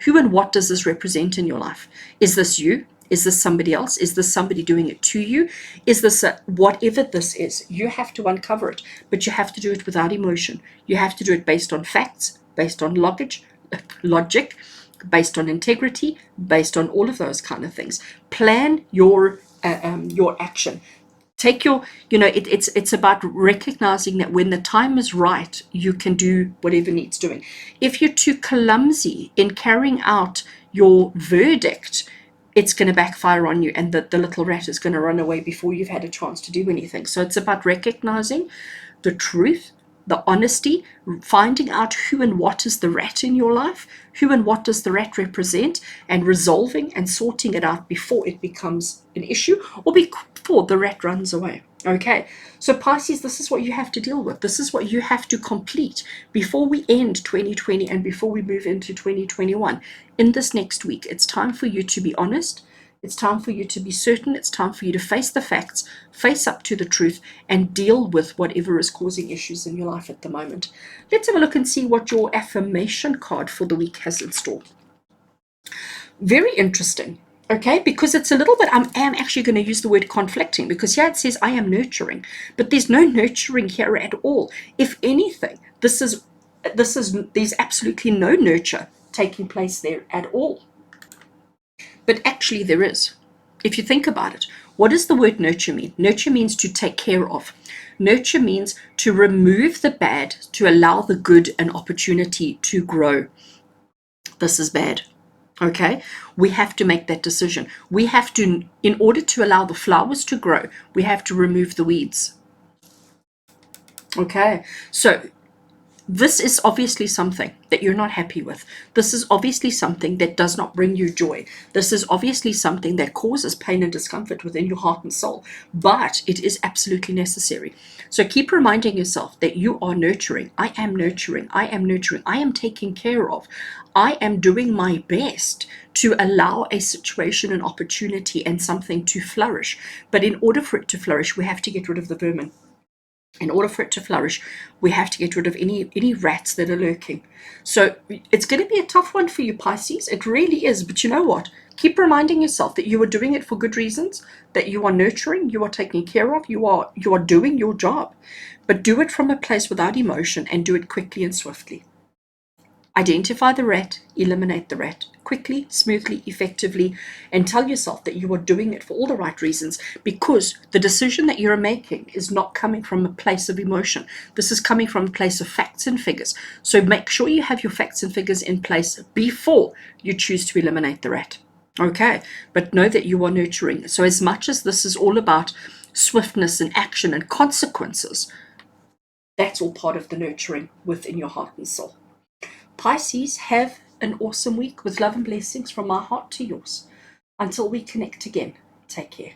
Who and what does this represent in your life? Is this you? Is this somebody else? Is this somebody doing it to you? Is this whatever this is? You have to uncover it, but you have to do it without emotion. You have to do it based on facts, based on logic, based on integrity, based on all of those kind of things. Plan your action. Take your, it's about recognizing that when the time is right, you can do whatever needs doing. If you're too clumsy in carrying out your verdict, it's going to backfire on you, and the little rat is going to run away before you've had a chance to do anything. So it's about recognizing the truth, the honesty, finding out who and what is the rat in your life, who and what does the rat represent, and resolving and sorting it out before it becomes an issue or before the rat runs away. Okay, so Pisces, this is what you have to deal with. This is what you have to complete before we end 2020 and before we move into 2021. In this next week, it's time for you to be honest. It's time for you to be certain. It's time for you to face the facts, face up to the truth, and deal with whatever is causing issues in your life at the moment. Let's have a look and see what your affirmation card for the week has in store. Very interesting. Okay, because it's a little bit, I am actually going to use the word conflicting, because here it says I am nurturing, but there's no nurturing here at all. If anything, there's absolutely no nurture taking place there at all. But actually there is. If you think about it, what does the word nurture mean? Nurture means to take care of. Nurture means to remove the bad, to allow the good an opportunity to grow. This is bad. Okay, we have to make that decision. We have to, in order to allow the flowers to grow, we have to remove the weeds. Okay, so This is obviously something that you're not happy with. This is obviously something that does not bring you joy. This is obviously something that causes pain and discomfort within your heart and soul, but it is absolutely necessary. So keep reminding yourself that you are nurturing. I am nurturing. I am nurturing. I am taking care of. I am doing my best to allow a situation, an opportunity, and something to flourish. But in order for it to flourish, we have to get rid of the vermin. In order for it to flourish, we have to get rid of any rats that are lurking. So it's going to be a tough one for you, Pisces. It really is. But you know what? Keep reminding yourself that you are doing it for good reasons, that you are nurturing, you are taking care of, you are doing your job. But do it from a place without emotion, and do it quickly and swiftly. Identify the rat, eliminate the rat quickly, smoothly, effectively, and tell yourself that you are doing it for all the right reasons, because the decision that you're making is not coming from a place of emotion. This is coming from a place of facts and figures. So make sure you have your facts and figures in place before you choose to eliminate the rat. Okay, but know that you are nurturing. So as much as this is all about swiftness and action and consequences, that's all part of the nurturing within your heart and soul. Pisces, have an awesome week with love and blessings from my heart to yours. Until we connect again, take care.